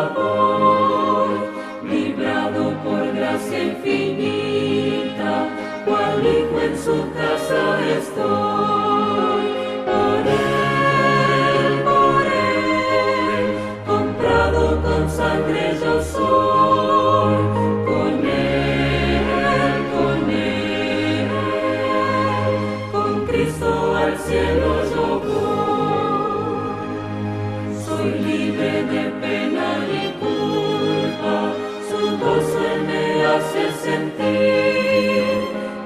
voy, librado por gracia infinita, cual hijo en su casa estoy. Por él, comprado con sangre yo soy, con él, con Cristo al cielo yo voy. Soy libre de pena y culpa, su gozo él me hace sentir,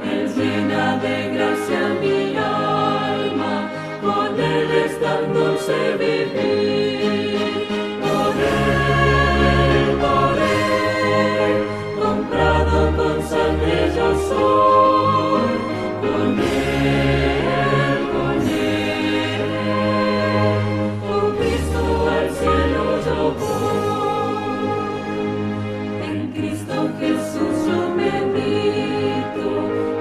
él llena de gracia mi alma, con él es tan dulce vivir. Por él, comprado con sangre yo soy, con él, con Cristo al cielo yo voy. En Cristo Jesús yo medito,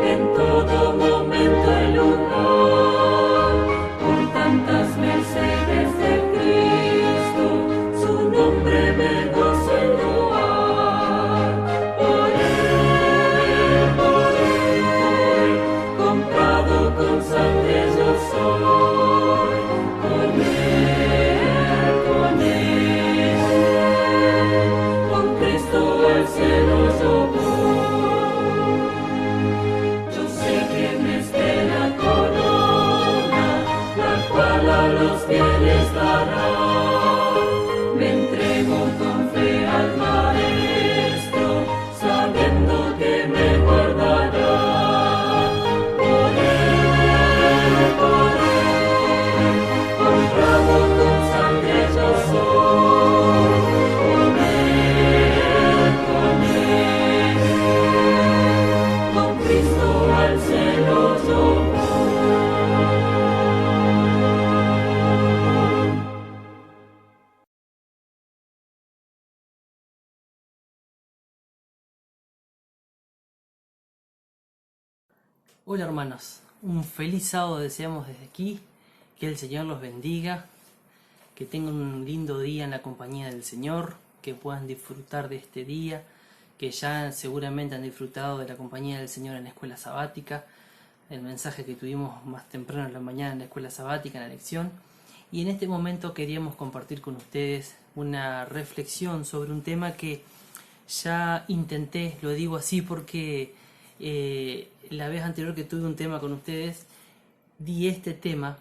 en todo momento y lugar, por tantas mercedes de Cristo, su nombre me gozo en loar. Por él, comprado con sangre yo soy, con él, con Cristo al cielo yo voy. Yo sé que me espera corona, la cual a los fieles dará. Me entrego con fe al Maestro, sabiendo que me guardará. Por él, comprado con sangre yo soy, con Cristo al cielo yo voy. Hola hermanos, un feliz sábado deseamos desde aquí, que el Señor los bendiga, que tengan un lindo día en la compañía del Señor, que puedan disfrutar de este día, que ya seguramente han disfrutado de la compañía del Señor en la escuela sabática, el mensaje que tuvimos más temprano en la mañana en la escuela sabática, en la lección, y en este momento queríamos compartir con ustedes una reflexión sobre un tema que ya intenté, lo digo así porque la vez anterior que tuve un tema con ustedes, di este tema,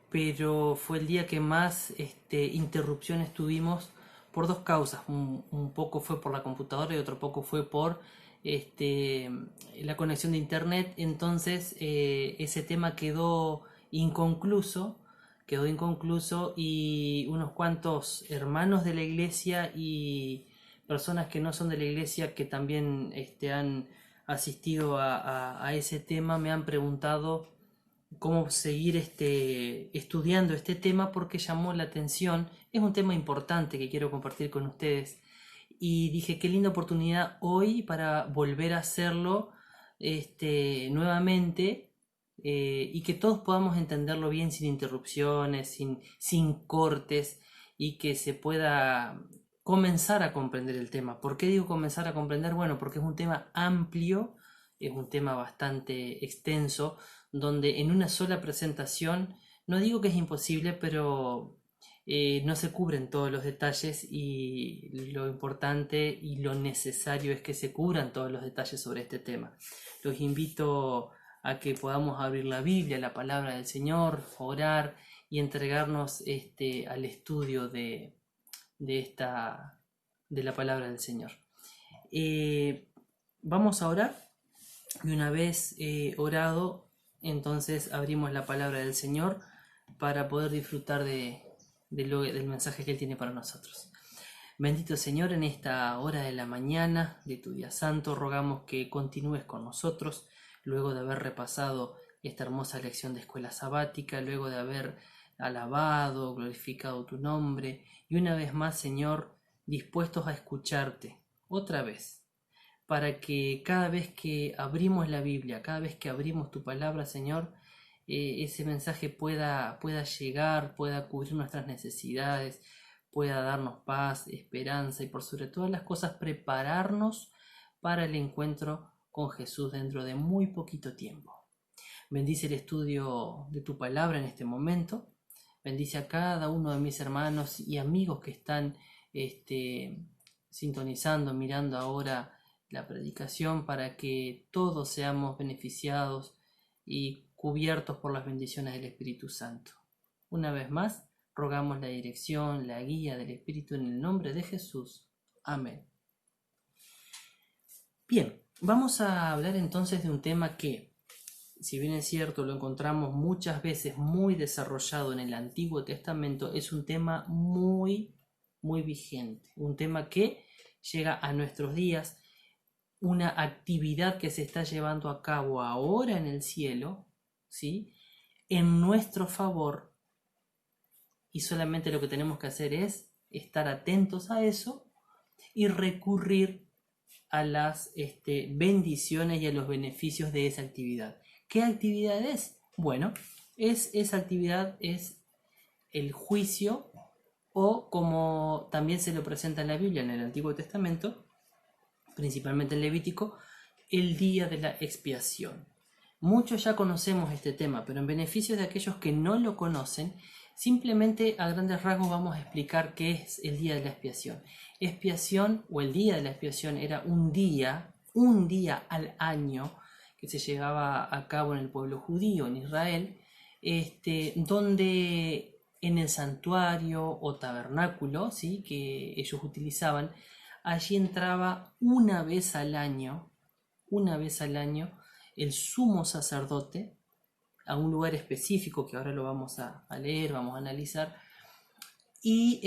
pero fue el día que más interrupciones tuvimos por dos causas. Un poco fue por la computadora y otro poco fue por la conexión de internet. Entonces ese tema quedó inconcluso y unos cuantos hermanos de la iglesia y personas que no son de la iglesia que también han asistido a ese tema me han preguntado cómo seguir estudiando este tema porque llamó la atención. Es un tema importante que quiero compartir con ustedes y dije qué linda oportunidad hoy para volver a hacerlo nuevamente, y que todos podamos entenderlo bien sin interrupciones, sin cortes, y que se pueda comenzar a comprender el tema. ¿Por qué digo comenzar a comprender? Bueno, porque es un tema amplio, es un tema bastante extenso, donde en una sola presentación, no digo que es imposible, pero no se cubren todos los detalles, y lo importante y lo necesario es que se cubran todos los detalles sobre este tema. Los invito a que podamos abrir la Biblia, la palabra del Señor, orar y entregarnos al estudio de la palabra del Señor. Vamos a orar, y una vez orado, entonces abrimos la palabra del Señor para poder disfrutar del mensaje que Él tiene para nosotros. Bendito Señor, en esta hora de la mañana de tu día santo, rogamos que continúes con nosotros, luego de haber repasado esta hermosa lección de escuela sabática, luego de haber alabado, glorificado tu nombre, y una vez más, Señor, dispuestos a escucharte otra vez, para que cada vez que abrimos la Biblia, cada vez que abrimos tu palabra, Señor, ese mensaje pueda llegar, pueda cubrir nuestras necesidades, pueda darnos paz, esperanza y por sobre todas las cosas prepararnos para el encuentro con Jesús dentro de muy poquito tiempo. Bendice el estudio de tu palabra en este momento. Bendice a cada uno de mis hermanos y amigos que están sintonizando, mirando ahora la predicación, para que todos seamos beneficiados y cubiertos por las bendiciones del Espíritu Santo. Una vez más, rogamos la dirección, la guía del Espíritu en el nombre de Jesús. Amén. Bien, vamos a hablar entonces de un tema que, si bien es cierto, lo encontramos muchas veces muy desarrollado en el Antiguo Testamento, es un tema muy vigente, un tema que llega a nuestros días, una actividad que se está llevando a cabo ahora en el cielo, ¿sí?, en nuestro favor, y solamente lo que tenemos que hacer es estar atentos a eso y recurrir a las bendiciones y a los beneficios de esa actividad. ¿Qué actividad es? Bueno, esa actividad es el juicio, o como también se lo presenta en la Biblia, en el Antiguo Testamento, principalmente en Levítico, el día de la expiación. Muchos ya conocemos este tema, pero en beneficio de aquellos que no lo conocen, simplemente a grandes rasgos vamos a explicar qué es el día de la expiación. Expiación, o el día de la expiación, era un día al año que se llevaba a cabo en el pueblo judío, en Israel, donde en el santuario o tabernáculo, ¿sí?, que ellos utilizaban, allí entraba una vez al año, el sumo sacerdote a un lugar específico que ahora lo vamos a leer, vamos a analizar, y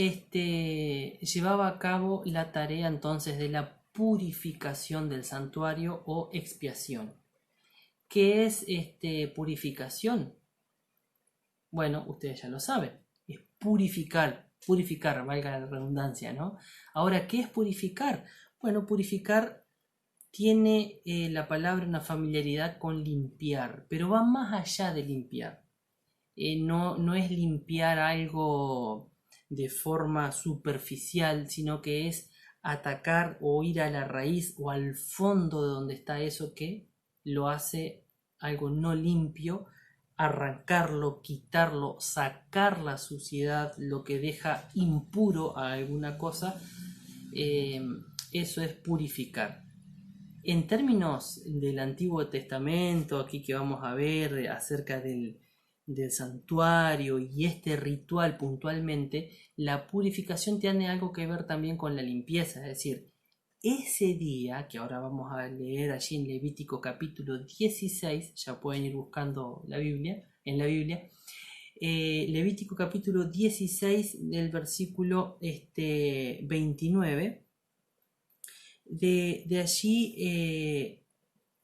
llevaba a cabo la tarea entonces de la purificación del santuario o expiación. ¿Qué es purificación? Bueno, ustedes ya lo saben, es purificar, valga la redundancia, ¿no? Ahora, ¿qué es purificar? Bueno, purificar tiene la palabra una familiaridad con limpiar, pero va más allá de limpiar. No es limpiar algo de forma superficial, sino que es atacar o ir a la raíz o al fondo de donde está eso que lo hace algo no limpio, arrancarlo, quitarlo, sacar la suciedad, lo que deja impuro a alguna cosa, eso es purificar. En términos del Antiguo Testamento, aquí que vamos a ver acerca del santuario y este ritual puntualmente, la purificación tiene algo que ver también con la limpieza, es decir, ese día, que ahora vamos a leer allí en Levítico capítulo 16, ya pueden ir buscando en la Biblia, Levítico capítulo 16 del versículo 29, de allí,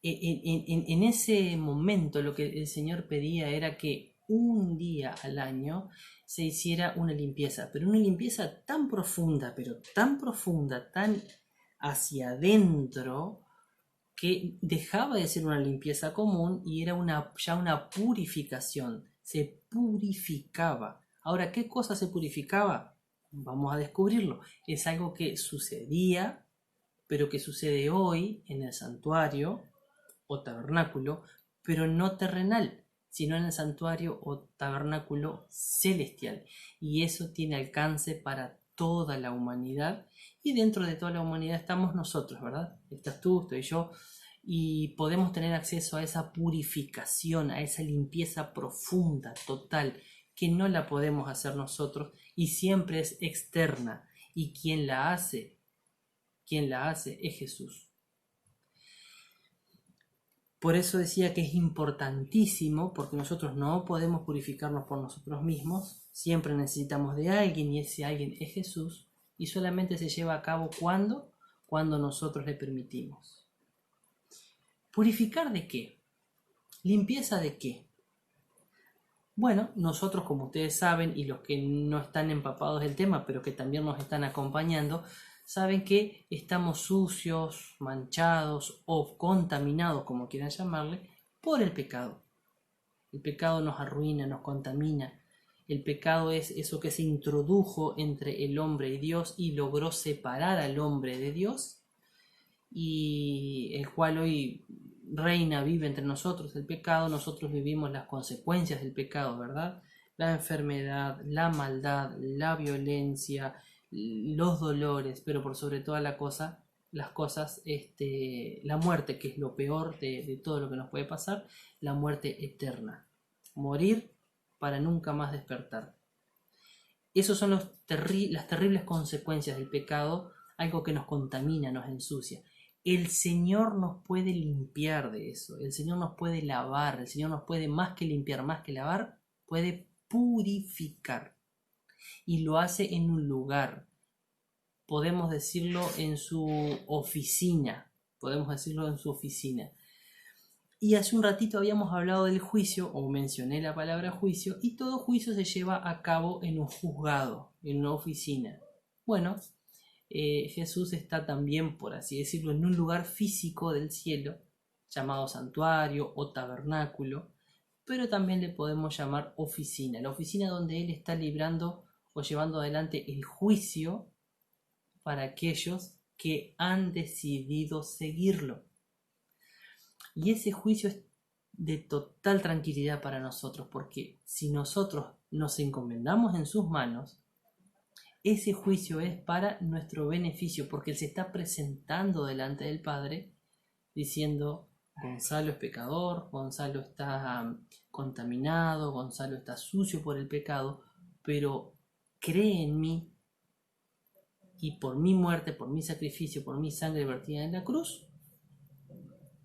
en ese momento lo que el Señor pedía era que un día al año se hiciera una limpieza, pero una limpieza tan profunda, tan hacia adentro, que dejaba de ser una limpieza común y era ya una purificación, se purificaba. Ahora, ¿qué cosa se purificaba? Vamos a descubrirlo. Es algo que sucedía, pero que sucede hoy en el santuario o tabernáculo, pero no terrenal, sino en el santuario o tabernáculo celestial. Y eso tiene alcance para toda la humanidad, y dentro de toda la humanidad estamos nosotros, ¿verdad? Estás tú, estoy yo, y podemos tener acceso a esa purificación, a esa limpieza profunda, total, que no la podemos hacer nosotros y siempre es externa, y quien la hace es Jesús. Por eso decía que es importantísimo, porque nosotros no podemos purificarnos por nosotros mismos, siempre necesitamos de alguien, y ese alguien es Jesús, y solamente se lleva a cabo cuando nosotros le permitimos. ¿Purificar de qué? ¿Limpieza de qué? Bueno, nosotros, como ustedes saben, y los que no están empapados del tema, pero que también nos están acompañando, saben que estamos sucios, manchados o contaminados, como quieran llamarle, por el pecado. El pecado nos arruina, nos contamina, El pecado es eso que se introdujo entre el hombre y Dios y logró separar al hombre de Dios, y el cual hoy reina, vive entre nosotros el pecado. Nosotros vivimos las consecuencias del pecado, ¿verdad? La enfermedad, la maldad, la violencia, los dolores, pero por sobre todas las cosas, la muerte, que es lo peor de todo lo que nos puede pasar, la muerte eterna. Morir para nunca más despertar. Esas son las terribles consecuencias del pecado, algo que nos contamina, nos ensucia. El Señor nos puede limpiar de eso, el Señor nos puede lavar, el Señor nos puede, más que limpiar, más que lavar, puede purificar. Y lo hace en un lugar, podemos decirlo en su oficina, Y hace un ratito habíamos hablado del juicio, o mencioné la palabra juicio, y todo juicio se lleva a cabo en un juzgado, en una oficina. Bueno, Jesús está también, por así decirlo, en un lugar físico del cielo, llamado santuario o tabernáculo, pero también le podemos llamar oficina, la oficina donde Él está librando o llevando adelante el juicio para aquellos que han decidido seguirlo. Y ese juicio es de total tranquilidad para nosotros, porque si nosotros nos encomendamos en sus manos, ese juicio es para nuestro beneficio, porque Él se está presentando delante del Padre diciendo: Gonzalo es pecador, Gonzalo está contaminado, Gonzalo está sucio por el pecado, pero cree en mí, y por mi muerte, por mi sacrificio, por mi sangre vertida en la cruz,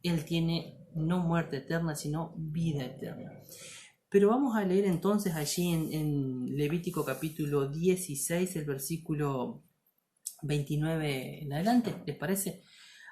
Él tiene no muerte eterna, sino vida eterna. Pero vamos a leer entonces allí en Levítico capítulo 16, el versículo 29 en adelante, ¿les parece?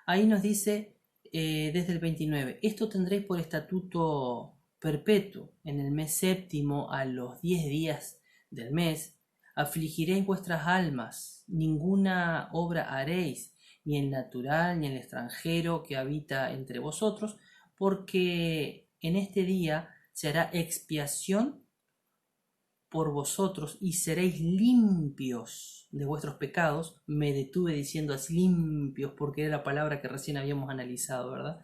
Ahí nos dice, desde el 29, esto tendréis por estatuto perpetuo: en el mes séptimo, a los 10 días del mes, afligiréis vuestras almas, ninguna obra haréis, ni el natural, ni el extranjero que habita entre vosotros, porque en este día se hará expiación por vosotros y seréis limpios de vuestros pecados. Me detuve diciendo así, limpios, porque era la palabra que recién habíamos analizado, ¿verdad?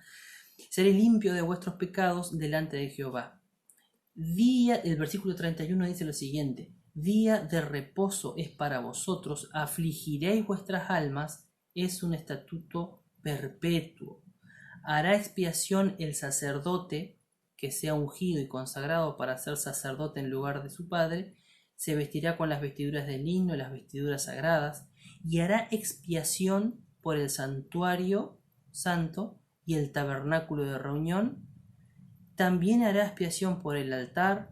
Seréis limpios de vuestros pecados delante de Jehová. El versículo 31 dice lo siguiente: día de reposo es para vosotros, afligiréis vuestras almas, es un estatuto perpetuo. Hará expiación el sacerdote que sea ungido y consagrado para ser sacerdote en lugar de su padre, se vestirá con las vestiduras de lino, las vestiduras sagradas, y hará expiación por el santuario santo y el tabernáculo de reunión. También hará expiación por el altar,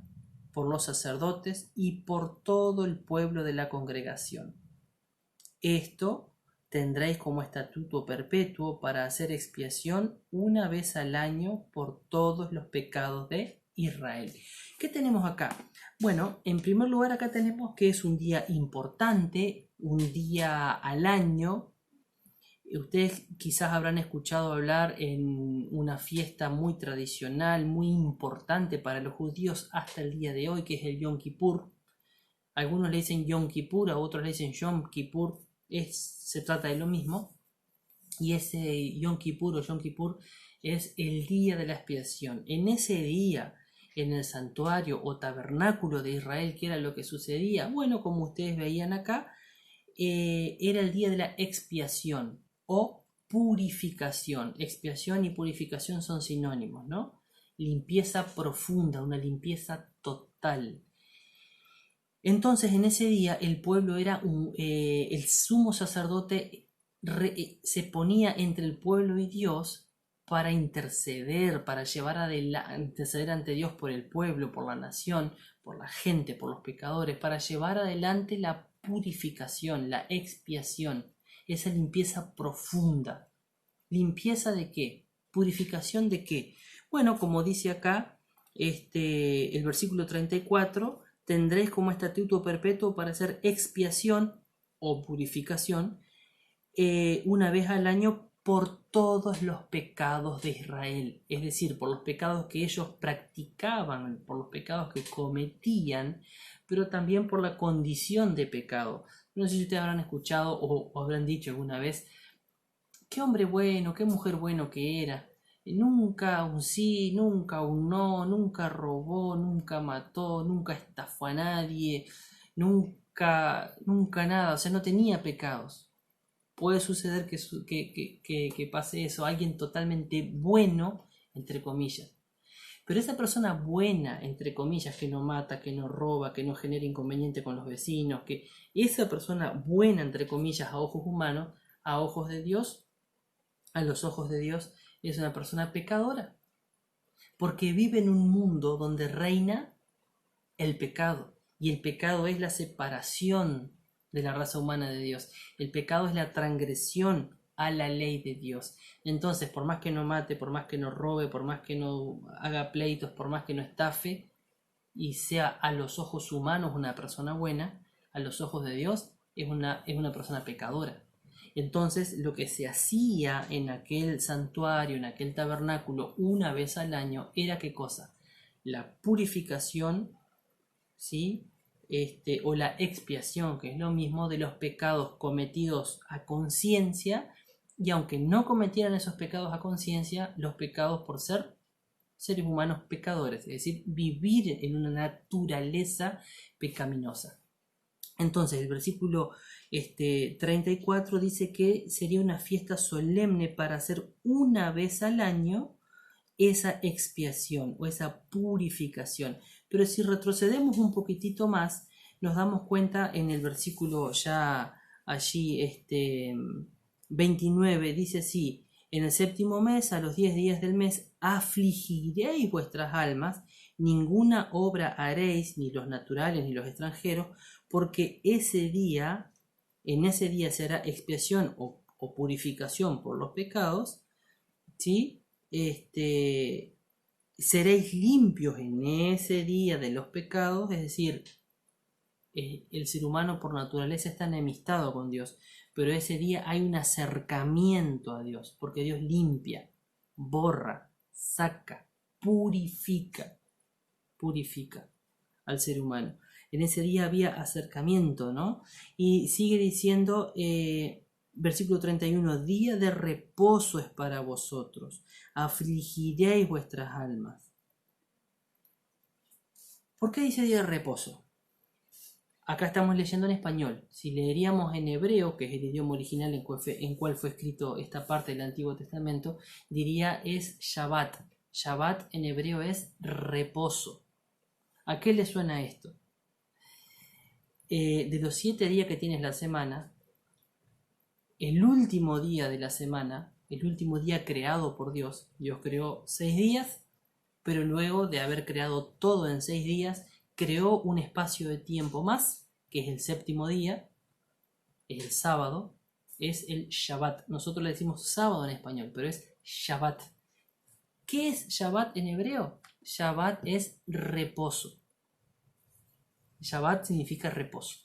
por los sacerdotes y por todo el pueblo de la congregación. Esto tendréis como estatuto perpetuo para hacer expiación una vez al año por todos los pecados de Israel. ¿Qué tenemos acá? Bueno, en primer lugar acá tenemos que es un día importante, un día al año. Ustedes quizás habrán escuchado hablar en una fiesta muy tradicional, muy importante para los judíos hasta el día de hoy, que es el Yom Kippur. Algunos le dicen Yom Kippur, a otros le dicen Yom Kippur. Se trata de lo mismo, y ese Yom Kippur es el día de la expiación. En ese día, en el santuario o tabernáculo de Israel, ¿qué era lo que sucedía? Bueno, como ustedes veían acá, era el día de la expiación o purificación. Expiación y purificación son sinónimos, ¿no? Limpieza profunda, una limpieza total. Entonces en ese día el pueblo era el sumo sacerdote se ponía entre el pueblo y Dios para interceder, para llevar adelante, interceder ante Dios por el pueblo, por la nación, por la gente, por los pecadores, para llevar adelante la purificación, la expiación, esa limpieza profunda. ¿Limpieza de qué? ¿Purificación de qué? Bueno, como dice acá el versículo 34, tendréis como estatuto perpetuo para hacer expiación o purificación una vez al año por todos los pecados de Israel, es decir, por los pecados que ellos practicaban, por los pecados que cometían, pero también por la condición de pecado. No sé si ustedes habrán escuchado o habrán dicho alguna vez, qué hombre bueno, qué mujer bueno que era. Nunca un sí, nunca un no, nunca robó, nunca mató, nunca estafó a nadie, nunca nada, o sea, no tenía pecados. Puede suceder que pase eso, alguien totalmente bueno, entre comillas. Pero esa persona buena, entre comillas, que no mata, que no roba, que no genera inconveniente con los vecinos, que esa persona buena, entre comillas, a ojos humanos, a ojos de Dios, a los ojos de Dios, es una persona pecadora. Porque vive en un mundo donde reina el pecado. Y el pecado es la separación de la raza humana de Dios. El pecado es la transgresión a la ley de Dios. Entonces, por más que no mate, por más que no robe, por más que no haga pleitos, por más que no estafe, y sea a los ojos humanos una persona buena, a los ojos de Dios es una persona pecadora. Entonces, lo que se hacía en aquel santuario, en aquel tabernáculo, una vez al año, era ¿qué cosa? La purificación, ¿sí? O la expiación, que es lo mismo, de los pecados cometidos a conciencia, y aunque no cometieran esos pecados a conciencia, los pecados por ser seres humanos pecadores, es decir, vivir en una naturaleza pecaminosa. Entonces, el versículo 34 dice que sería una fiesta solemne para hacer una vez al año esa expiación o esa purificación. Pero si retrocedemos un poquitito más, nos damos cuenta en el versículo ya allí 29, dice así: en el séptimo mes, a los 10 días del mes, afligiréis vuestras almas, ninguna obra haréis, ni los naturales ni los extranjeros, porque en ese día se hará expiación o purificación por los pecados, ¿sí? Seréis limpios en ese día de los pecados, es decir, el ser humano por naturaleza está enemistado con Dios, pero ese día hay un acercamiento a Dios, porque Dios limpia, borra, saca, purifica al ser humano. En ese día había acercamiento, ¿no? Y sigue diciendo, versículo 31, día de reposo es para vosotros, afligiréis vuestras almas. ¿Por qué dice día de reposo? Acá estamos leyendo en español. Si leeríamos en hebreo, que es el idioma original en cual fue escrito esta parte del Antiguo Testamento, diría es Shabbat. Shabbat en hebreo es reposo. ¿A qué le suena esto? De los 7 días que tienes la semana, el último día de la semana, el último día creado por Dios, Dios creó 6 días, pero luego de haber creado todo en 6 días, creó un espacio de tiempo más, que es el séptimo día, es el sábado, es el Shabbat. Nosotros le decimos sábado en español, pero es Shabbat. ¿Qué es Shabbat en hebreo? Shabbat es reposo. Shabbat significa reposo.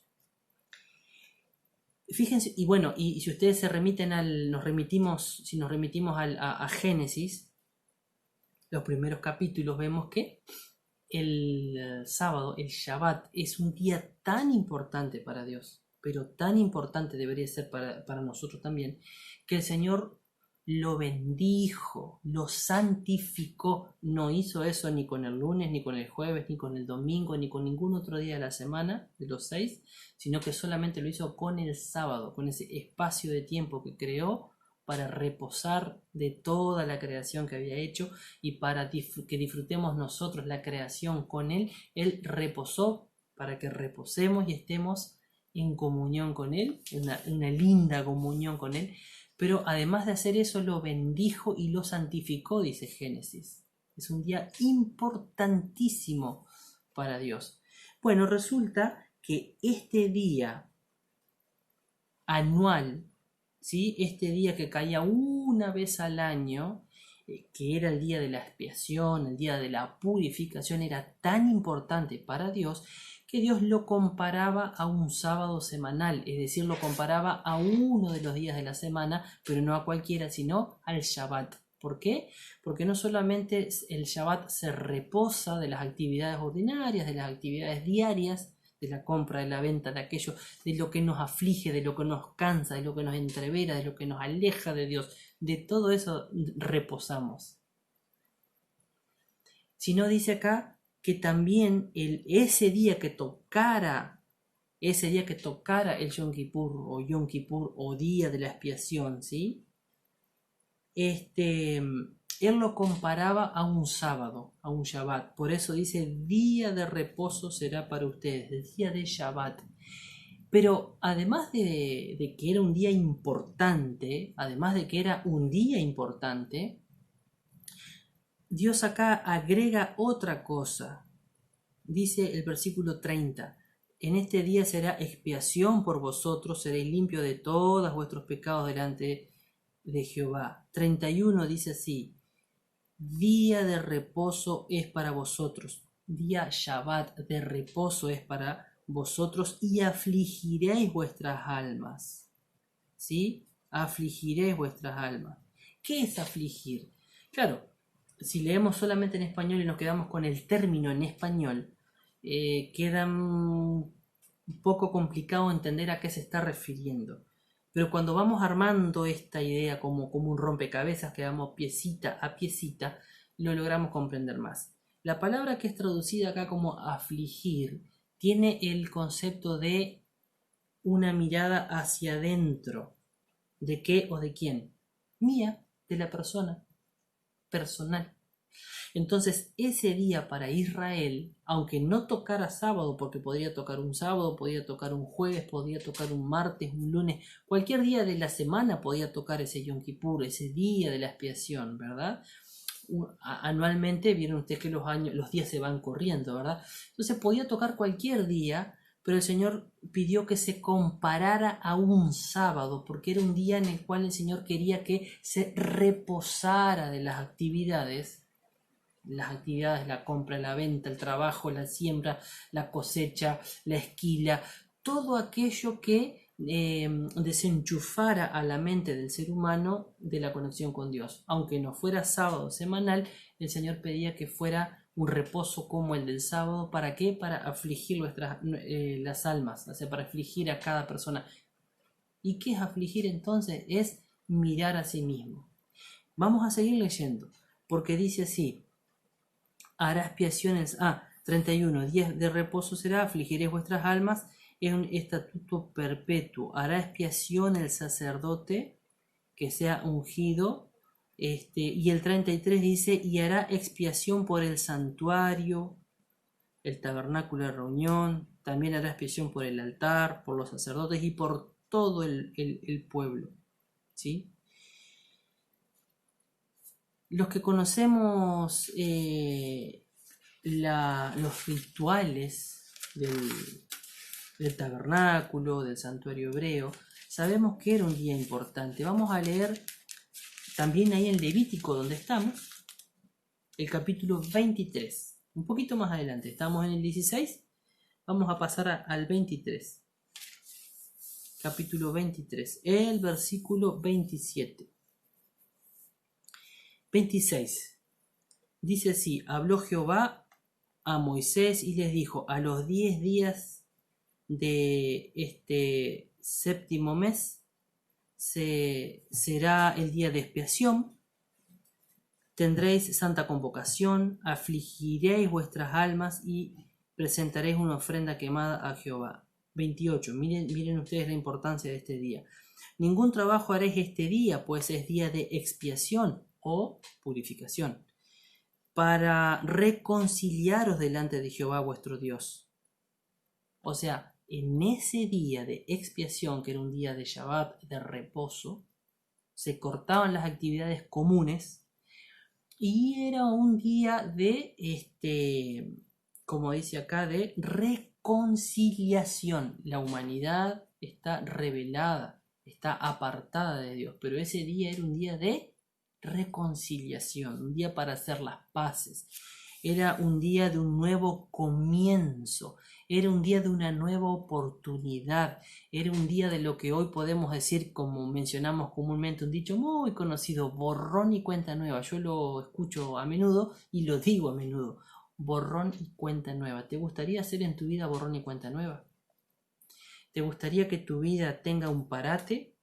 Fíjense, y bueno, y si ustedes se remiten nos remitimos a Génesis, los primeros capítulos, vemos que el sábado, el Shabbat, es un día tan importante para Dios, pero tan importante debería ser para nosotros también, que el Señor lo bendijo, lo santificó. No hizo eso ni con el lunes, ni con el jueves, ni con el domingo, ni con ningún otro día de la semana, de los 6, sino que solamente lo hizo con el sábado, con ese espacio de tiempo que creó para reposar de toda la creación que había hecho y para que disfrutemos nosotros la creación con Él. Él reposó para que reposemos y estemos en comunión con Él, una linda comunión con Él. Pero además de hacer eso, lo bendijo y lo santificó, dice Génesis. Es un día importantísimo para Dios. Bueno, resulta que este día anual, ¿sí? Este día que caía una vez al año, que era el día de la expiación, el día de la purificación, era tan importante para Dios que Dios lo comparaba a un sábado semanal, es decir, lo comparaba a uno de los días de la semana, pero no a cualquiera, sino al Shabbat. ¿Por qué? Porque no solamente el Shabbat se reposa de las actividades ordinarias, de las actividades diarias de la compra, de la venta, de aquello, de lo que nos aflige, de lo que nos cansa, de lo que nos entrevera, de lo que nos aleja de Dios. De todo eso reposamos. Si no, dice acá que también ese día que tocara el Yom Kippur o día de la expiación, ¿sí? Él lo comparaba a un sábado, a un Shabbat. Por eso dice, día de reposo será para ustedes, el día de Shabbat. Pero además de que era un día importante, Dios acá agrega otra cosa. Dice el versículo 30, en este día será expiación por vosotros, seréis limpios de todos vuestros pecados delante de Jehová. 31 dice así, día de reposo es para vosotros, día Shabbat de reposo es para vosotros y afligiréis vuestras almas. ¿Sí? Afligiréis vuestras almas. ¿Qué es afligir? Claro, si leemos solamente en español y nos quedamos con el término en español, queda un poco complicado entender a qué se está refiriendo. Pero cuando vamos armando esta idea como un rompecabezas que vamos piecita a piecita, lo logramos comprender más. La palabra que es traducida acá como afligir tiene el concepto de una mirada hacia adentro. ¿De qué o de quién? Mía, de la persona, personal. Entonces ese día para Israel, aunque no tocara sábado, porque podría tocar un sábado, podía tocar un jueves, podía tocar un martes, un lunes, cualquier día de la semana podía tocar ese Yom Kippur, ese día de la expiación, ¿verdad? Anualmente vieron ustedes que los días se van corriendo, ¿verdad? Entonces podía tocar cualquier día, pero el Señor pidió que se comparara a un sábado, porque era un día en el cual el Señor quería que se reposara de las actividades, la compra, la venta, el trabajo, la siembra, la cosecha, la esquila, todo aquello que desenchufara a la mente del ser humano de la conexión con Dios. Aunque no fuera sábado semanal, el Señor pedía que fuera un reposo como el del sábado. ¿Para qué? Para afligir las almas, o sea, para afligir a cada persona. ¿Y qué es afligir entonces? Es mirar a sí mismo. Vamos a seguir leyendo, porque dice así, hará expiación 31, días de reposo será, afligiréis vuestras almas, es un estatuto perpetuo, hará expiación el sacerdote que sea ungido, y el 33 dice, y hará expiación por el santuario, el tabernáculo de reunión, también hará expiación por el altar, por los sacerdotes y por todo el pueblo, ¿sí? Los que conocemos los rituales del tabernáculo, del santuario hebreo, sabemos que era un día importante. Vamos a leer también ahí en Levítico, donde estamos, el capítulo 23. Un poquito más adelante, estamos en el 16, vamos a pasar al 23. Capítulo 23, el versículo 27. 26. Dice así, habló Jehová a Moisés y les dijo, a los 10 días de este séptimo mes será el día de expiación, tendréis santa convocación, afligiréis vuestras almas y presentaréis una ofrenda quemada a Jehová. 28. Miren ustedes la importancia de este día. Ningún trabajo haréis este día, pues es día de expiación o purificación, para reconciliaros delante de Jehová vuestro Dios. O sea, en ese día de expiación, que era un día de Shabbat, de reposo, se cortaban las actividades comunes y era un día de, como dice acá, de reconciliación. La humanidad está rebelada, está apartada de Dios, pero ese día era un día de reconciliación, un día para hacer las paces, era un día de un nuevo comienzo, era un día de una nueva oportunidad, era un día de lo que hoy podemos decir, como mencionamos comúnmente, un dicho muy conocido, borrón y cuenta nueva. Yo lo escucho a menudo y lo digo a menudo, borrón y cuenta nueva. ¿Te gustaría hacer en tu vida borrón y cuenta nueva? ¿Te gustaría que tu vida tenga un parate?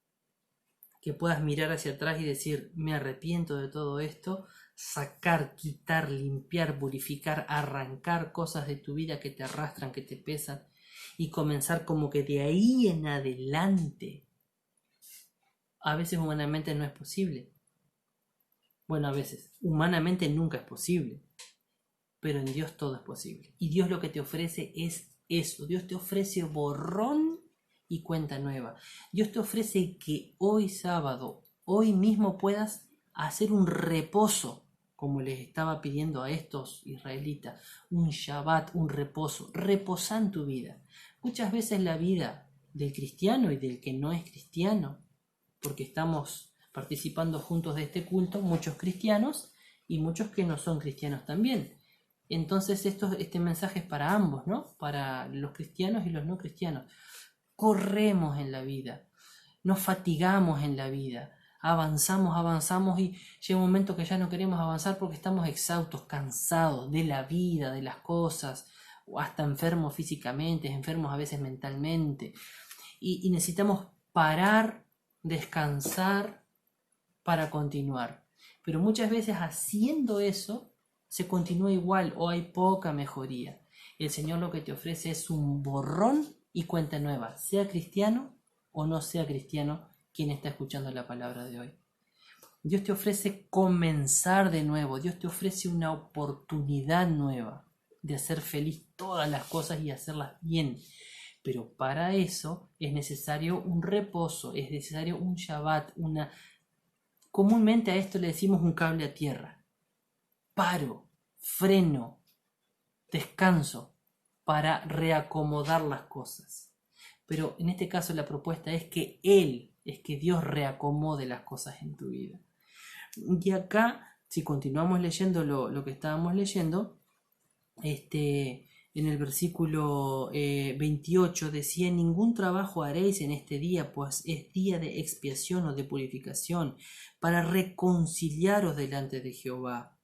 Que puedas mirar hacia atrás y decir, me arrepiento de todo esto, sacar, quitar, limpiar, purificar, arrancar cosas de tu vida que te arrastran, que te pesan, y comenzar como que de ahí en adelante. A veces humanamente no es posible. Bueno, a veces, humanamente nunca es posible, pero en Dios todo es posible. Y Dios lo que te ofrece es eso. Dios te ofrece borrón y cuenta nueva. Dios te ofrece que hoy sábado, hoy mismo puedas hacer un reposo, como les estaba pidiendo a estos israelitas, un Shabbat, un reposo. Reposa en tu vida. Muchas veces la vida del cristiano y del que no es cristiano, porque estamos participando juntos de este culto, muchos cristianos y muchos que no son cristianos también. Entonces este mensaje es para ambos, ¿no? Para los cristianos y los no cristianos. Corremos en la vida, nos fatigamos en la vida, avanzamos y llega un momento que ya no queremos avanzar porque estamos exhaustos, cansados de la vida, de las cosas, o hasta enfermos físicamente, enfermos a veces mentalmente, y necesitamos parar, descansar para continuar. Pero muchas veces haciendo eso se continúa igual o hay poca mejoría. El Señor lo que te ofrece es un borrón y cuenta nueva, sea cristiano o no sea cristiano quien está escuchando la palabra de hoy. Dios te ofrece comenzar de nuevo, Dios te ofrece una oportunidad nueva de hacer feliz todas las cosas y hacerlas bien. Pero para eso es necesario un reposo, es necesario un Shabbat, comúnmente a esto le decimos un cable a tierra. Paro, freno, descanso para reacomodar las cosas. Pero en este caso la propuesta es que Dios reacomode las cosas en tu vida. Y acá, si continuamos leyendo lo que estábamos leyendo, en el versículo 28 decía: ningún trabajo haréis en este día, pues es día de expiación o de purificación, para reconciliaros delante de Jehová.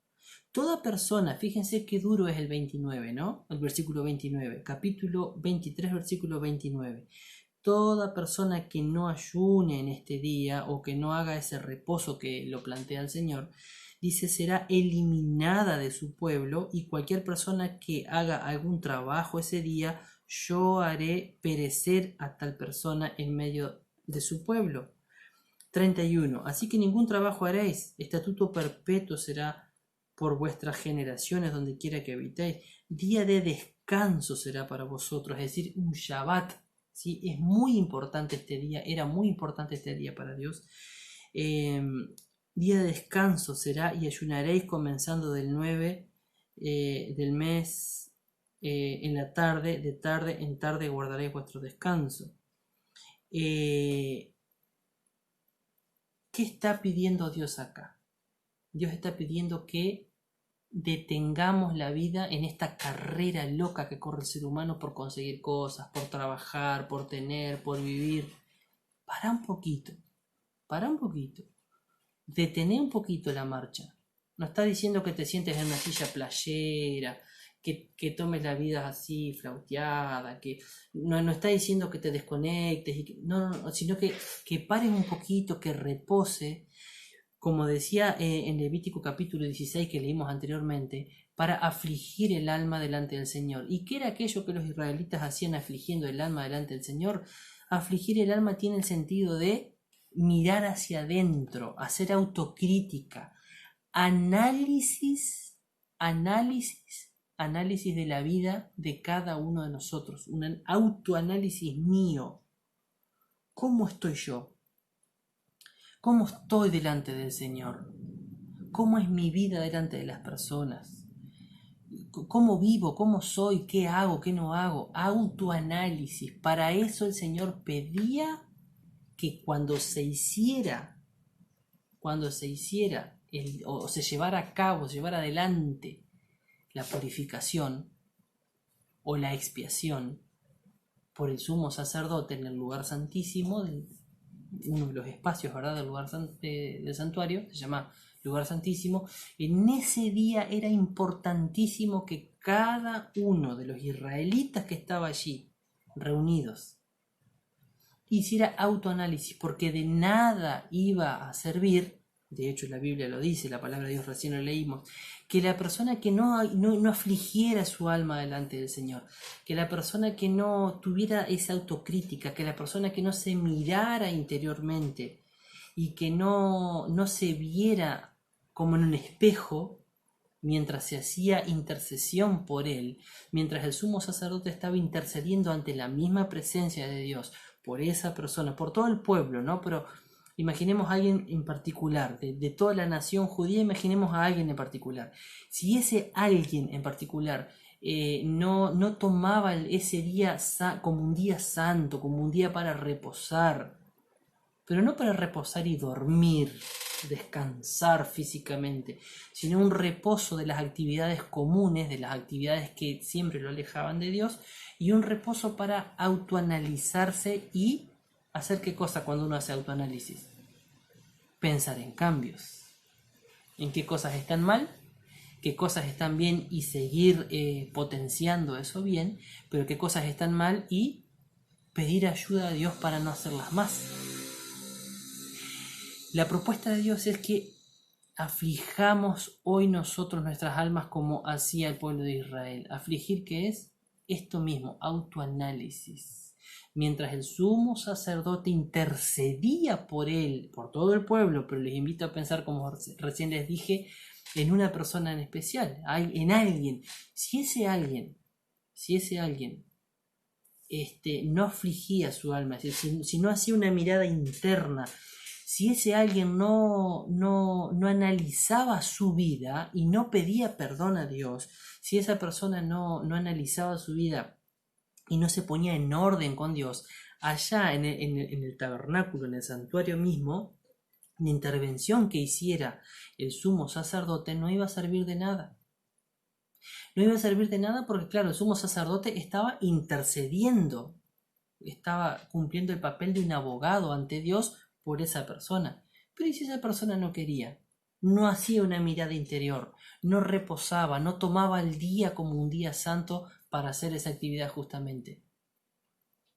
Toda persona, fíjense qué duro es el 29, ¿no? El versículo 29, capítulo 23, versículo 29. Toda persona que no ayune en este día o que no haga ese reposo que lo plantea el Señor, dice, será eliminada de su pueblo, y cualquier persona que haga algún trabajo ese día, yo haré perecer a tal persona en medio de su pueblo. 31. Así que ningún trabajo haréis, estatuto perpetuo será por vuestras generaciones donde quiera que habitéis. Día de descanso será para vosotros, es decir, un Shabbat. ¿Sí? Es muy importante este día, era muy importante este día para Dios. Día de descanso será, y ayunaréis comenzando del 9 del mes, en la tarde, de tarde en tarde guardaréis vuestro descanso. ¿Qué está pidiendo Dios acá? Dios está pidiendo que detengamos la vida en esta carrera loca que corre el ser humano por conseguir cosas, por trabajar, por tener, por vivir. Para un poquito, detené un poquito la marcha. No está diciendo que te sientes en una silla playera, que tomes la vida así flauteada, que no está diciendo que te desconectes, no, sino que pares un poquito, que repose, como decía en Levítico capítulo 16 que leímos anteriormente, para afligir el alma delante del Señor. ¿Y qué era aquello que los israelitas hacían afligiendo el alma delante del Señor? Afligir el alma tiene el sentido de mirar hacia adentro, hacer autocrítica, análisis de la vida de cada uno de nosotros, un autoanálisis mío. ¿Cómo estoy yo? ¿Cómo estoy delante del Señor? ¿Cómo es mi vida delante de las personas? ¿Cómo vivo? ¿Cómo soy? ¿Qué hago? ¿Qué no hago? Autoanálisis. Para eso el Señor pedía que cuando se hiciera o se llevara a cabo, se llevara adelante la purificación o la expiación por el sumo sacerdote en el lugar santísimo, uno de los espacios, ¿verdad?, del lugar del santuario, se llama lugar santísimo, en ese día era importantísimo que cada uno de los israelitas que estaba allí reunidos hiciera autoanálisis, porque de nada iba a servir, de hecho la Biblia lo dice, la palabra de Dios recién lo leímos, que la persona que no afligiera su alma delante del Señor, que la persona que no tuviera esa autocrítica, que la persona que no se mirara interiormente y que no se viera como en un espejo mientras se hacía intercesión por él, mientras el sumo sacerdote estaba intercediendo ante la misma presencia de Dios por esa persona, por todo el pueblo, ¿no? Pero imaginemos a alguien en particular, de toda la nación judía, imaginemos a alguien en particular. Si ese alguien en particular no tomaba ese día como un día santo, como un día para reposar, pero no para reposar y dormir, descansar físicamente, sino un reposo de las actividades comunes, de las actividades que siempre lo alejaban de Dios, y un reposo para autoanalizarse y hacer qué cosa cuando uno hace autoanálisis. Pensar en cambios, en qué cosas están mal, qué cosas están bien y seguir potenciando eso bien, pero qué cosas están mal y pedir ayuda a Dios para no hacerlas más. La propuesta de Dios es que aflijamos hoy nosotros nuestras almas como hacía el pueblo de Israel. Afligir, ¿qué es? Esto mismo, autoanálisis. Mientras el sumo sacerdote intercedía por él, por todo el pueblo, pero les invito a pensar, como recién les dije, en una persona en especial, en alguien. Si ese alguien no afligía su alma, si no hacía una mirada interna, si ese alguien no analizaba su vida y no pedía perdón a Dios, si esa persona no analizaba su vida y no se ponía en orden con Dios, allá en el tabernáculo, en el santuario mismo, la intervención que hiciera el sumo sacerdote no iba a servir de nada. No iba a servir de nada porque, claro, el sumo sacerdote estaba intercediendo, estaba cumpliendo el papel de un abogado ante Dios por esa persona. Pero ¿y si esa persona no quería? No hacía una mirada interior, no reposaba, no tomaba el día como un día santo para hacer esa actividad justamente.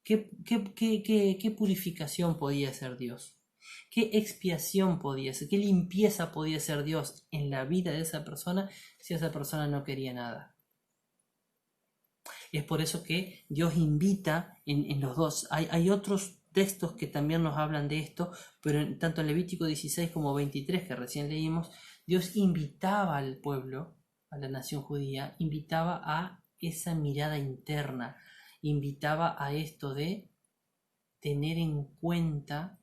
¿Qué purificación podía hacer Dios? ¿Qué expiación podía ser? ¿Qué limpieza podía hacer Dios en la vida de esa persona si esa persona no quería nada? Es por eso que Dios invita en los dos. Hay otros textos que también nos hablan de esto, pero tanto en Levítico 16 como 23 que recién leímos, Dios invitaba al pueblo, a la nación judía, invitaba a esa mirada interna, invitaba a esto de tener en cuenta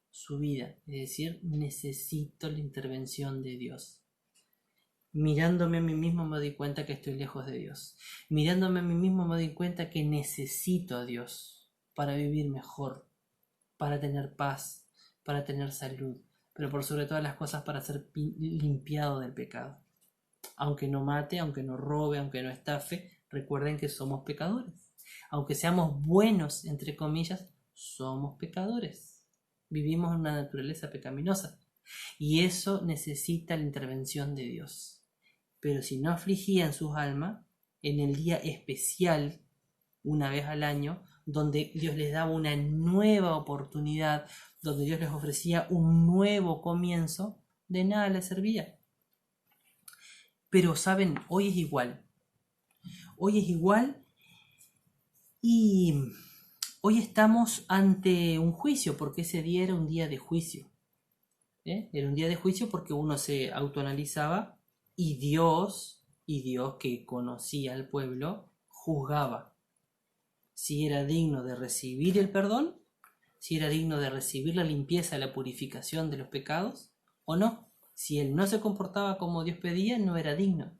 su vida, es decir, necesito la intervención de Dios. Mirándome a mí mismo me doy cuenta que estoy lejos de Dios. Mirándome a mí mismo me doy cuenta que necesito a Dios para vivir mejor, para tener paz, para tener salud, pero por sobre todas las cosas para ser limpiado del pecado. Aunque no mate, aunque no robe, aunque no estafe, recuerden que somos pecadores. Aunque seamos buenos, entre comillas, somos pecadores. Vivimos en una naturaleza pecaminosa y eso necesita la intervención de Dios. Pero si no afligían sus almas, en el día especial, una vez al año, donde Dios les daba una nueva oportunidad, donde Dios les ofrecía un nuevo comienzo, de nada les servía. Pero saben, hoy es igual. Hoy es igual y hoy estamos ante un juicio, porque ese día era un día de juicio. Era un día de juicio porque uno se autoanalizaba y Dios que conocía al pueblo, juzgaba si era digno de recibir el perdón, si era digno de recibir la limpieza, la purificación de los pecados, o no. Si él no se comportaba como Dios pedía, no era digno.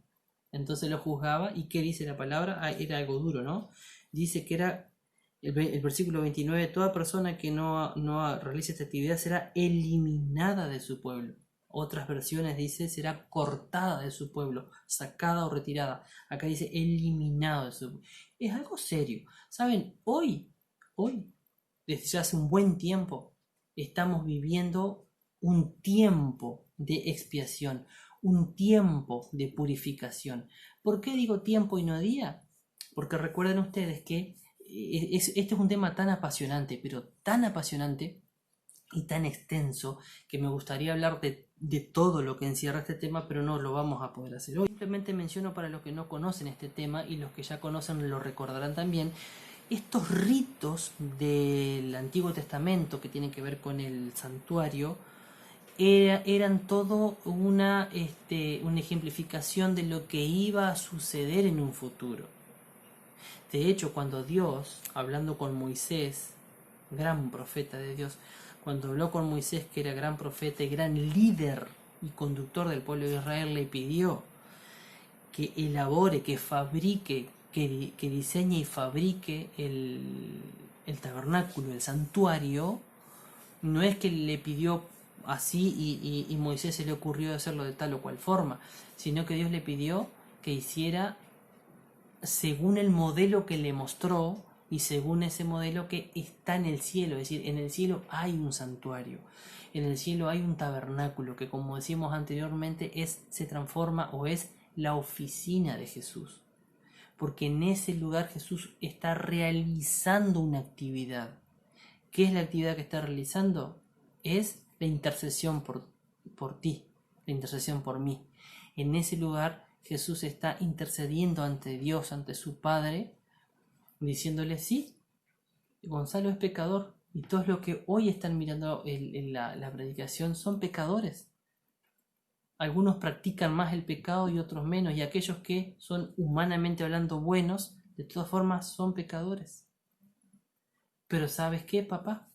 Entonces lo juzgaba, y ¿qué dice la palabra? Era algo duro, ¿no? Dice que era, el versículo 29, toda persona que no realice esta actividad será eliminada de su pueblo. Otras versiones dice será cortada de su pueblo, sacada o retirada. Acá dice eliminado de su pueblo. Es algo serio. ¿Saben? Hoy, desde ya hace un buen tiempo, estamos viviendo un tiempo de expiación, un tiempo de purificación. ¿Por qué digo tiempo y no día? Porque recuerden ustedes que este es un tema tan apasionante, pero tan apasionante y tan extenso, que me gustaría hablar de todo lo que encierra este tema, pero no lo vamos a poder hacer hoy. Simplemente menciono para los que no conocen este tema, y los que ya conocen lo recordarán también, estos ritos del Antiguo Testamento que tienen que ver con el santuario eran todo una ejemplificación de lo que iba a suceder en un futuro. De hecho, cuando Dios, hablando con Moisés, gran profeta de Dios, cuando habló con Moisés, que era gran profeta y gran líder y conductor del pueblo de Israel, le pidió que elabore, que fabrique, que diseñe y fabrique el tabernáculo, el santuario. No es que le pidió así y Moisés se le ocurrió hacerlo de tal o cual forma, sino que Dios le pidió que hiciera según el modelo que le mostró y según ese modelo que está en el cielo. Es decir, en el cielo hay un santuario, en el cielo hay un tabernáculo que, como decimos anteriormente, se transforma o es la oficina de Jesús, porque en ese lugar Jesús está realizando una actividad. ¿Qué es la actividad que está realizando? Es la intercesión por ti, la intercesión por mí. En ese lugar Jesús está intercediendo ante Dios, ante su Padre, diciéndole: sí, Gonzalo es pecador, y todos los que hoy están mirando la predicación son pecadores. Algunos practican más el pecado y otros menos, y aquellos que son humanamente hablando buenos, de todas formas son pecadores. Pero ¿sabes qué, papá?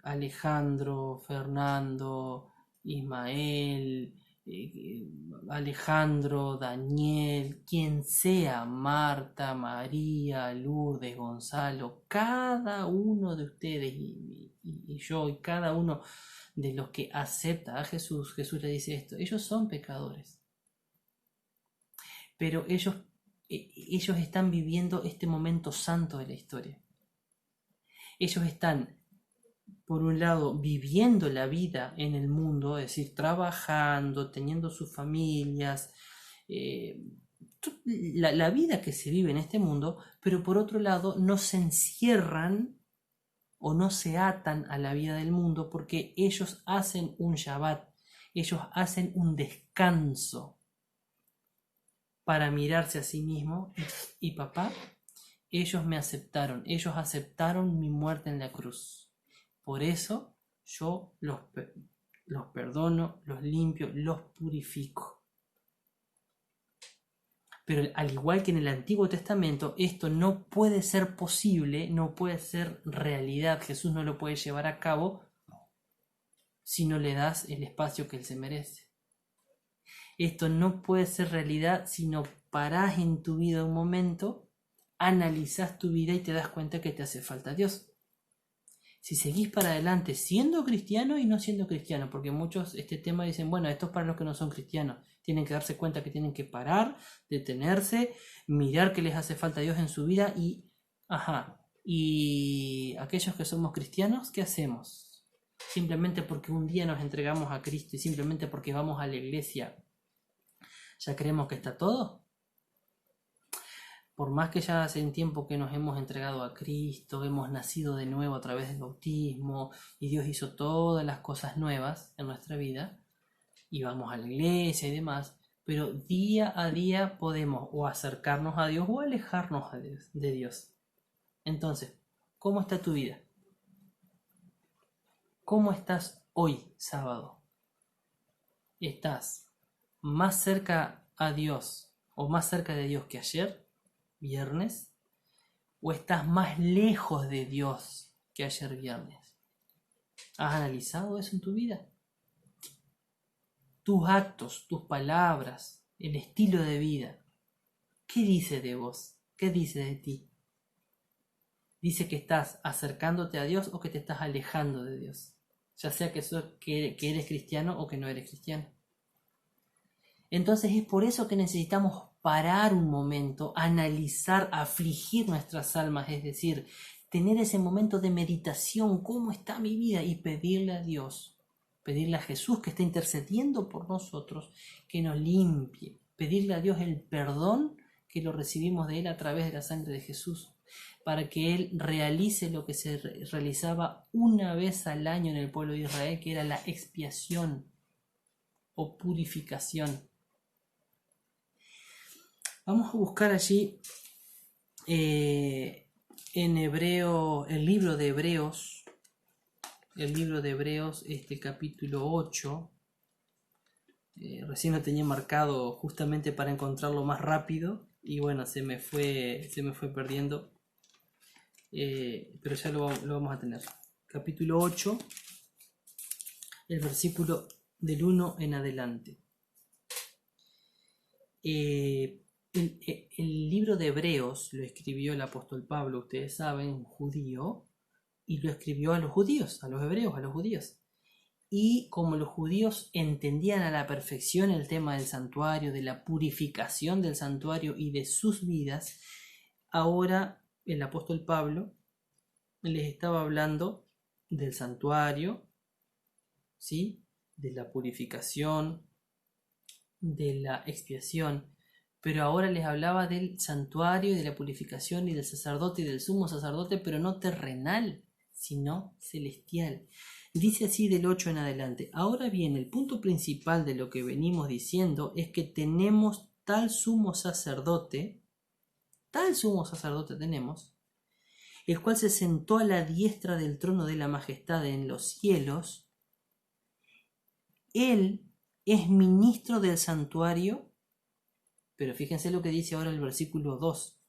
Alejandro, Fernando, Ismael, Alejandro, Daniel, quien sea, Marta, María, Lourdes, Gonzalo, cada uno de ustedes y yo, y cada uno de los que acepta a Jesús, Jesús le dice esto: ellos son pecadores, pero ellos están viviendo este momento santo de la historia. Ellos están, por un lado, viviendo la vida en el mundo, es decir, trabajando, teniendo sus familias, la vida que se vive en este mundo, pero por otro lado no se encierran o no se atan a la vida del mundo, porque ellos hacen un Shabbat, ellos hacen un descanso para mirarse a sí mismos y papá, ellos me aceptaron, ellos aceptaron mi muerte en la cruz. Por eso yo los perdono, los limpio, los purifico. Pero al igual que en el Antiguo Testamento, esto no puede ser posible, no puede ser realidad. Jesús no lo puede llevar a cabo si no le das el espacio que él se merece. Esto no puede ser realidad si no parás en tu vida un momento, analizás tu vida y te das cuenta que te hace falta Dios. Si seguís para adelante siendo cristiano y no siendo cristiano, porque muchos este tema dicen: bueno, esto es para los que no son cristianos, tienen que darse cuenta que tienen que parar, detenerse, mirar que les hace falta Dios en su vida y aquellos que somos cristianos, ¿qué hacemos? Simplemente porque un día nos entregamos a Cristo y simplemente porque vamos a la iglesia, ¿ya creemos que está todo? Por más que ya hace un tiempo que nos hemos entregado a Cristo, hemos nacido de nuevo a través del bautismo y Dios hizo todas las cosas nuevas en nuestra vida y vamos a la iglesia y demás, pero día a día podemos o acercarnos a Dios o alejarnos de Dios. Entonces, ¿cómo está tu vida? ¿Cómo estás hoy, sábado? ¿Estás más cerca a Dios o más cerca de Dios que ayer, viernes? ¿O estás más lejos de Dios que ayer, viernes? ¿Has analizado eso en tu vida? Tus actos, tus palabras, el estilo de vida, ¿qué dice de vos? ¿Qué dice de ti? ¿Dice que estás acercándote a Dios o que te estás alejando de Dios? Ya sea que eres cristiano o que no eres cristiano. Entonces es por eso que necesitamos parar un momento, analizar, afligir nuestras almas, es decir, tener ese momento de meditación: ¿cómo está mi vida? Y pedirle a Dios pedirle a Jesús que está intercediendo por nosotros, que nos limpie, pedirle a Dios el perdón que lo recibimos de Él a través de la sangre de Jesús, para que Él realice lo que se realizaba una vez al año en el pueblo de Israel, que era la expiación o purificación. Vamos a buscar allí en Hebreo, el libro de Hebreos, capítulo 8. Recién lo tenía marcado justamente para encontrarlo más rápido y bueno, se me fue perdiendo, pero ya lo vamos a tener. Capítulo 8, el versículo del 1 en adelante. El libro de Hebreos lo escribió el apóstol Pablo, ustedes saben, un judío, y lo escribió a los judíos, a los hebreos, a los judíos. Y como los judíos entendían a la perfección el tema del santuario, de la purificación del santuario y de sus vidas, ahora el apóstol Pablo les estaba hablando del santuario, ¿sí? De la purificación, de la expiación, pero ahora les hablaba del santuario y de la purificación y del sacerdote y del sumo sacerdote, pero no terrenal, sino celestial. Dice así del 8 en adelante: ahora bien, el punto principal de lo que venimos diciendo es que tenemos tal sumo sacerdote tenemos, el cual se sentó a la diestra del trono de la majestad en los cielos. Él es ministro del santuario, pero fíjense lo que dice ahora el versículo 2,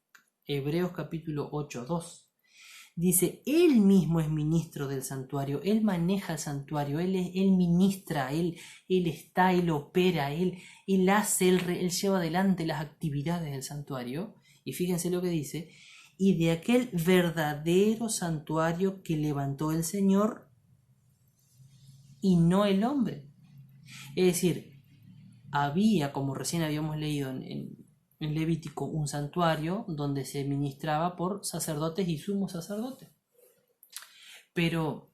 Hebreos capítulo 8, 2. Dice, él mismo es ministro del santuario, él maneja el santuario, él ministra, él está, él opera, él hace, él lleva adelante las actividades del santuario. Y fíjense lo que dice, y de aquel verdadero santuario que levantó el Señor y no el hombre. Es decir, había, como recién habíamos leído en Levítico, un santuario donde se ministraba por sacerdotes y sumos sacerdotes. Pero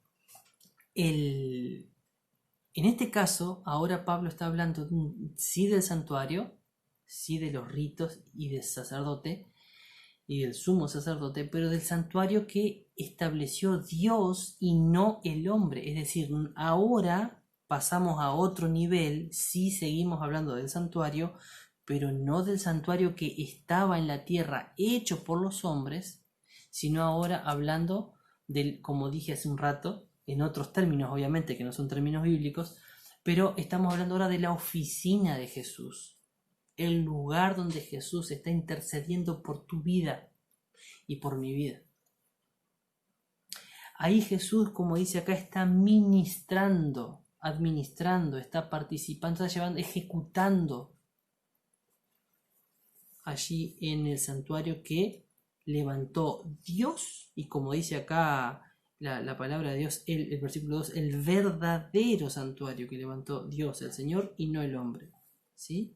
en este caso, ahora Pablo está hablando sí del santuario, sí de los ritos y del sacerdote y del sumo sacerdote, pero del santuario que estableció Dios y no el hombre. Es decir, ahora pasamos a otro nivel, sí seguimos hablando del santuario, pero no del santuario que estaba en la tierra hecho por los hombres, sino ahora hablando del, como dije hace un rato, en otros términos obviamente que no son términos bíblicos, pero estamos hablando ahora de la oficina de Jesús, el lugar donde Jesús está intercediendo por tu vida y por mi vida. Ahí Jesús, como dice acá, está ministrando, administrando, está participando, está llevando, ejecutando allí en el santuario que levantó Dios, y como dice acá la palabra de Dios, el versículo 2, el verdadero santuario que levantó Dios, el Señor, y no el hombre. ¿Sí?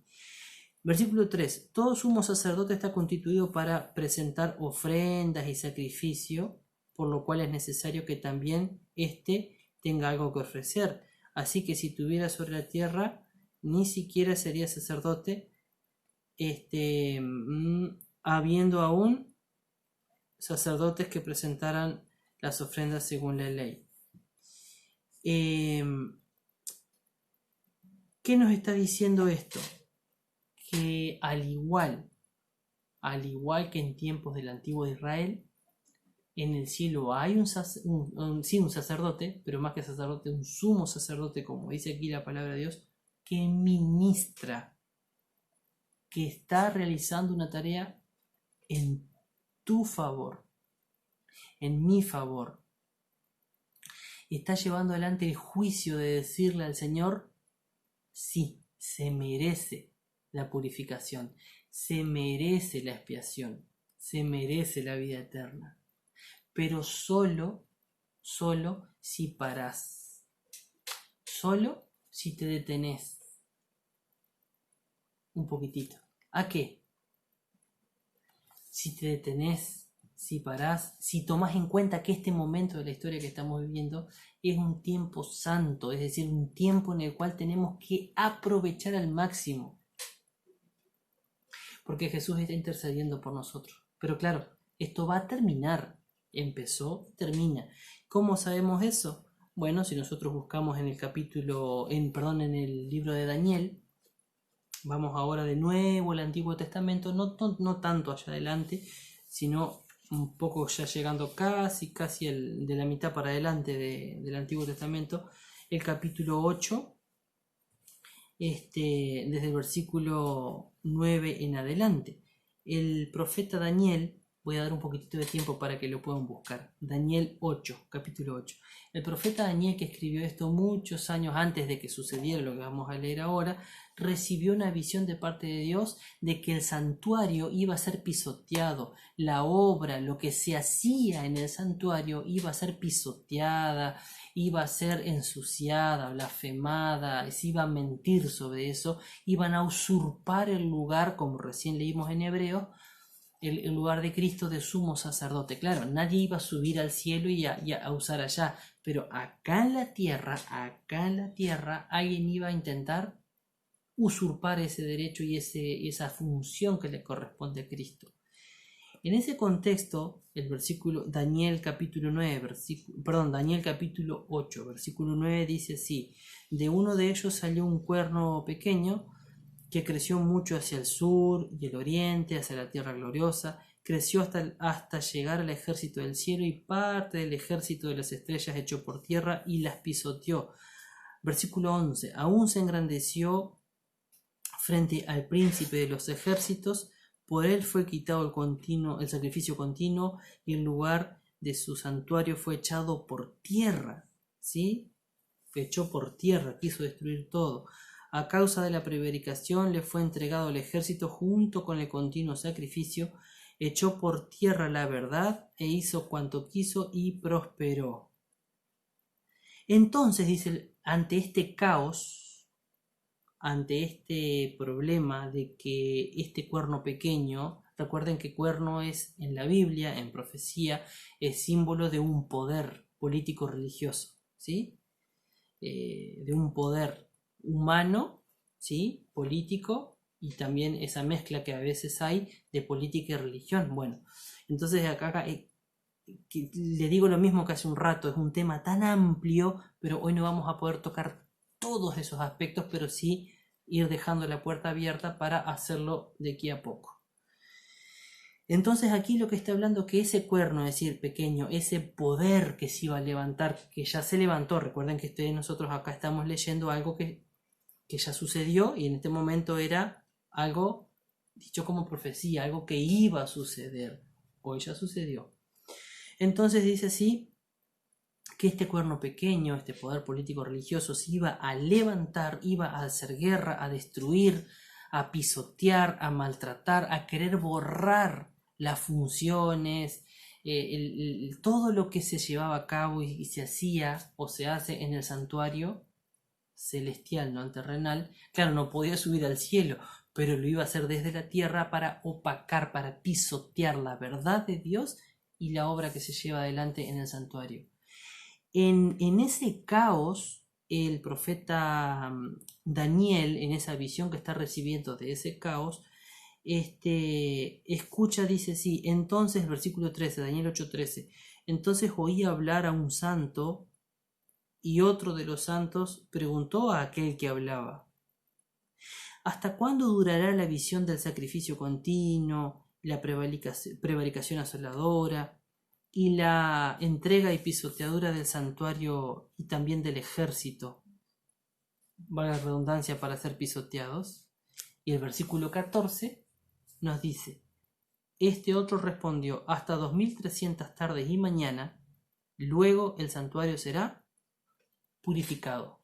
Versículo 3, todo sumo sacerdote está constituido para presentar ofrendas y sacrificio, por lo cual es necesario que también éste tenga algo que ofrecer. Así que si tuviera sobre la tierra, ni siquiera sería sacerdote, habiendo aún sacerdotes que presentaran las ofrendas según la ley. ¿Qué nos está diciendo esto? Que al igual que en tiempos del antiguo Israel, en el cielo hay un sacerdote, pero más que sacerdote, un sumo sacerdote, como dice aquí la palabra de Dios, que ministra, que está realizando una tarea en tu favor, en mi favor. Está llevando adelante el juicio de decirle al Señor, sí, se merece la purificación, se merece la expiación, se merece la vida eterna, pero solo si parás, solo si te detenés un poquitito. ¿A qué? Si te detenés si parás, si tomás en cuenta que este momento de la historia que estamos viviendo es un tiempo santo, es decir, un tiempo en el cual tenemos que aprovechar al máximo, porque Jesús está intercediendo por nosotros. Pero claro, esto va a terminar, empezó, termina. ¿Cómo sabemos eso? Bueno, si nosotros buscamos en en el libro de Daniel, vamos ahora de nuevo al Antiguo Testamento, no tanto allá adelante, sino un poco ya llegando casi de la mitad para adelante del Antiguo Testamento, el capítulo 8, desde el versículo 9 en adelante. El profeta Daniel, voy a dar un poquitito de tiempo para que lo puedan buscar. Daniel 8, capítulo 8. El profeta Daniel, que escribió esto muchos años antes de que sucediera lo que vamos a leer ahora, recibió una visión de parte de Dios de que el santuario iba a ser pisoteado, la obra, lo que se hacía en el santuario iba a ser pisoteada, iba a ser ensuciada, blasfemada, se iba a mentir sobre eso, iban a usurpar el lugar, como recién leímos en Hebreos, el lugar de Cristo de sumo sacerdote. Claro, nadie iba a subir al cielo y a usar allá, pero acá en la tierra, alguien iba a intentar usurpar ese derecho y esa función que le corresponde a Cristo. En ese contexto, el versículo Daniel capítulo 8, versículo 9 dice así: de uno de ellos salió un cuerno pequeño que creció mucho hacia el sur y el oriente, hacia la tierra gloriosa, creció hasta llegar al ejército del cielo, y parte del ejército de las estrellas echó por tierra y las pisoteó. Versículo 11: aún se engrandeció frente al príncipe de los ejércitos, por él fue quitado el sacrificio continuo, y el lugar de su santuario fue echado por tierra. ¿Sí? Fue echó por tierra, quiso destruir todo. A causa de la prevaricación le fue entregado al ejército junto con el continuo sacrificio, echó por tierra la verdad e hizo cuanto quiso y prosperó. Entonces, dice, ante este caos, ante este problema de que este cuerno pequeño, recuerden que cuerno es en la Biblia, en profecía, es símbolo de un poder político religioso, ¿sí? De un poder humano, ¿sí? Político, y también esa mezcla que a veces hay de política y religión. Bueno, entonces acá que le digo lo mismo que hace un rato, es un tema tan amplio, pero hoy no vamos a poder tocar todos esos aspectos, pero sí ir dejando la puerta abierta para hacerlo de aquí a poco. Entonces aquí lo que está hablando que ese cuerno, es decir, pequeño, ese poder que se iba a levantar, que ya se levantó, recuerden que nosotros acá estamos leyendo algo que ya sucedió y en este momento era algo dicho como profecía, algo que iba a suceder, hoy ya sucedió. Entonces dice así, que este cuerno pequeño, este poder político religioso, se iba a levantar, iba a hacer guerra, a destruir, a pisotear, a maltratar, a querer borrar las funciones, todo lo que se llevaba a cabo y se hacía o se hace en el santuario celestial, no terrenal. Claro, no podía subir al cielo, pero lo iba a hacer desde la tierra para opacar, para pisotear la verdad de Dios y la obra que se lleva adelante en el santuario. En ese caos, el profeta Daniel, en esa visión que está recibiendo de ese caos, escucha, dice, sí, entonces, versículo 13, Daniel 8:13, entonces oí hablar a un santo, y otro de los santos preguntó a aquel que hablaba: ¿hasta cuándo durará la visión del sacrificio continuo, la prevaricación asoladora y la entrega y pisoteadura del santuario y también del ejército, valga la redundancia, para ser pisoteados? Y el versículo 14 nos dice: este otro respondió: hasta 2300 tardes y mañana, luego el santuario será purificado.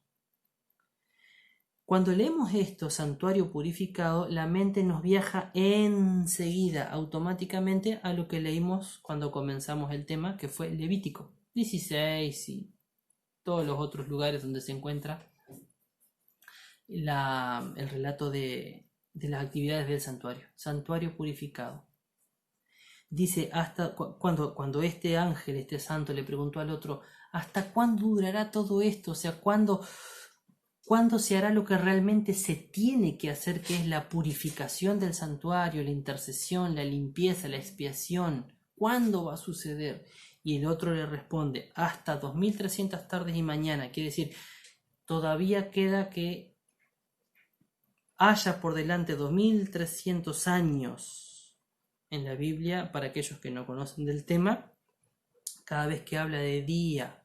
Cuando leemos esto, santuario purificado, la mente nos viaja enseguida, automáticamente, a lo que leímos cuando comenzamos el tema, que fue Levítico 16 y todos los otros lugares donde se encuentra el relato de las actividades del santuario purificado. Dice, cuando este ángel, este santo, le preguntó al otro, ¿hasta cuándo durará todo esto? O sea, ¿cuándo se hará lo que realmente se tiene que hacer, que es la purificación del santuario, la intercesión, la limpieza, la expiación? ¿Cuándo va a suceder? Y el otro le responde, hasta 2300 tardes y mañana. Quiere decir, todavía queda que haya por delante 2300 años en la Biblia. Para aquellos que no conocen del tema, cada vez que habla de día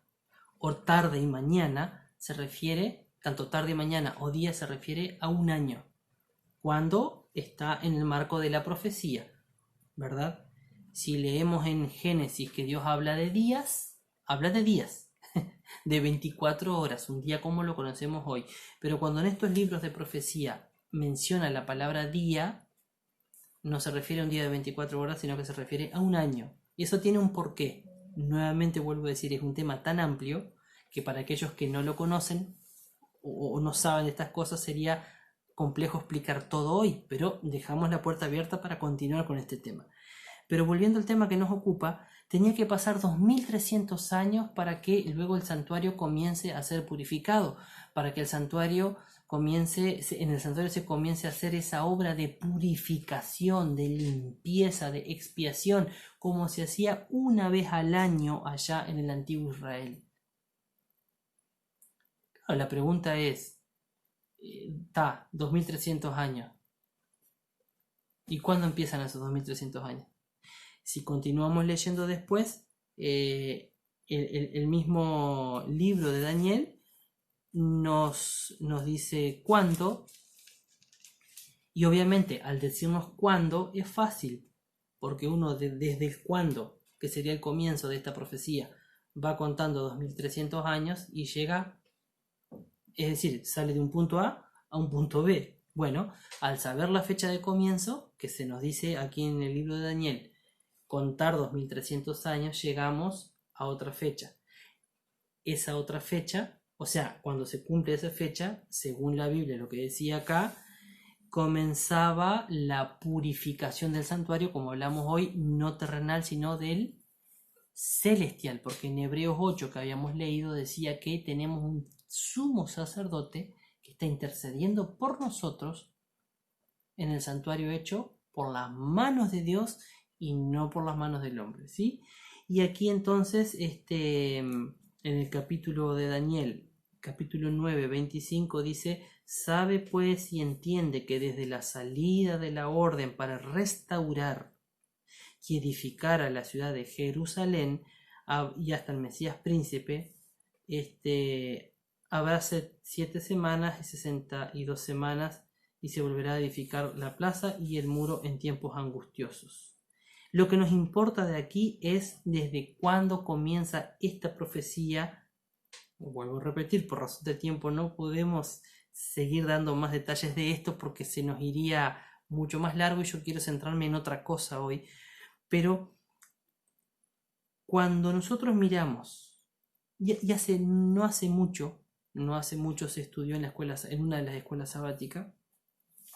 o tarde y mañana, se refiere, tanto tarde y mañana o día, se refiere a un año, cuando está en el marco de la profecía, ¿verdad? Si leemos en Génesis que Dios habla de días, de 24 horas, un día como lo conocemos hoy. Pero cuando en estos libros de profecía menciona la palabra día, no se refiere a un día de 24 horas, sino que se refiere a un año. Y eso tiene un porqué. Nuevamente vuelvo a decir, es un tema tan amplio que para aquellos que no lo conocen o no saben de estas cosas sería complejo explicar todo hoy, pero dejamos la puerta abierta para continuar con este tema. Pero volviendo al tema que nos ocupa, tenía que pasar 2300 años para que luego el santuario comience a ser purificado, para que en el santuario se comience a hacer esa obra de purificación, de limpieza, de expiación, como se hacía una vez al año allá en el antiguo Israel. Claro, la pregunta es, 2300 años. ¿Y cuándo empiezan esos 2300 años? Si continuamos leyendo después, el mismo libro de Daniel nos dice cuándo, y obviamente al decirnos cuándo es fácil, porque uno desde el cuándo, que sería el comienzo de esta profecía, va contando 2300 años y llega, es decir, sale de un punto A un punto B. Bueno, al saber la fecha de comienzo, que se nos dice aquí en el libro de Daniel, contar 2300 años, llegamos a otra fecha. Esa otra fecha, o sea, cuando se cumple esa fecha, según la Biblia, lo que decía acá, comenzaba la purificación del santuario, como hablamos hoy, no terrenal, sino del celestial, porque en Hebreos 8 que habíamos leído decía que tenemos un sumo sacerdote que está intercediendo por nosotros en el santuario hecho por las manos de Dios y no por las manos del hombre, ¿sí? Y aquí entonces, en el capítulo de Daniel, capítulo 9, 25, dice, sabe pues y entiende que desde la salida de la orden para restaurar y edificar a la ciudad de Jerusalén y hasta el Mesías príncipe, habrá 7 semanas y 62 semanas y se volverá a edificar la plaza y el muro en tiempos angustiosos. Lo que nos importa de aquí es desde cuándo comienza esta profecía. Vuelvo a repetir, por razón de tiempo no podemos seguir dando más detalles de esto porque se nos iría mucho más largo y yo quiero centrarme en otra cosa hoy. Pero cuando nosotros miramos, no hace mucho se estudió en una de las escuelas sabáticas,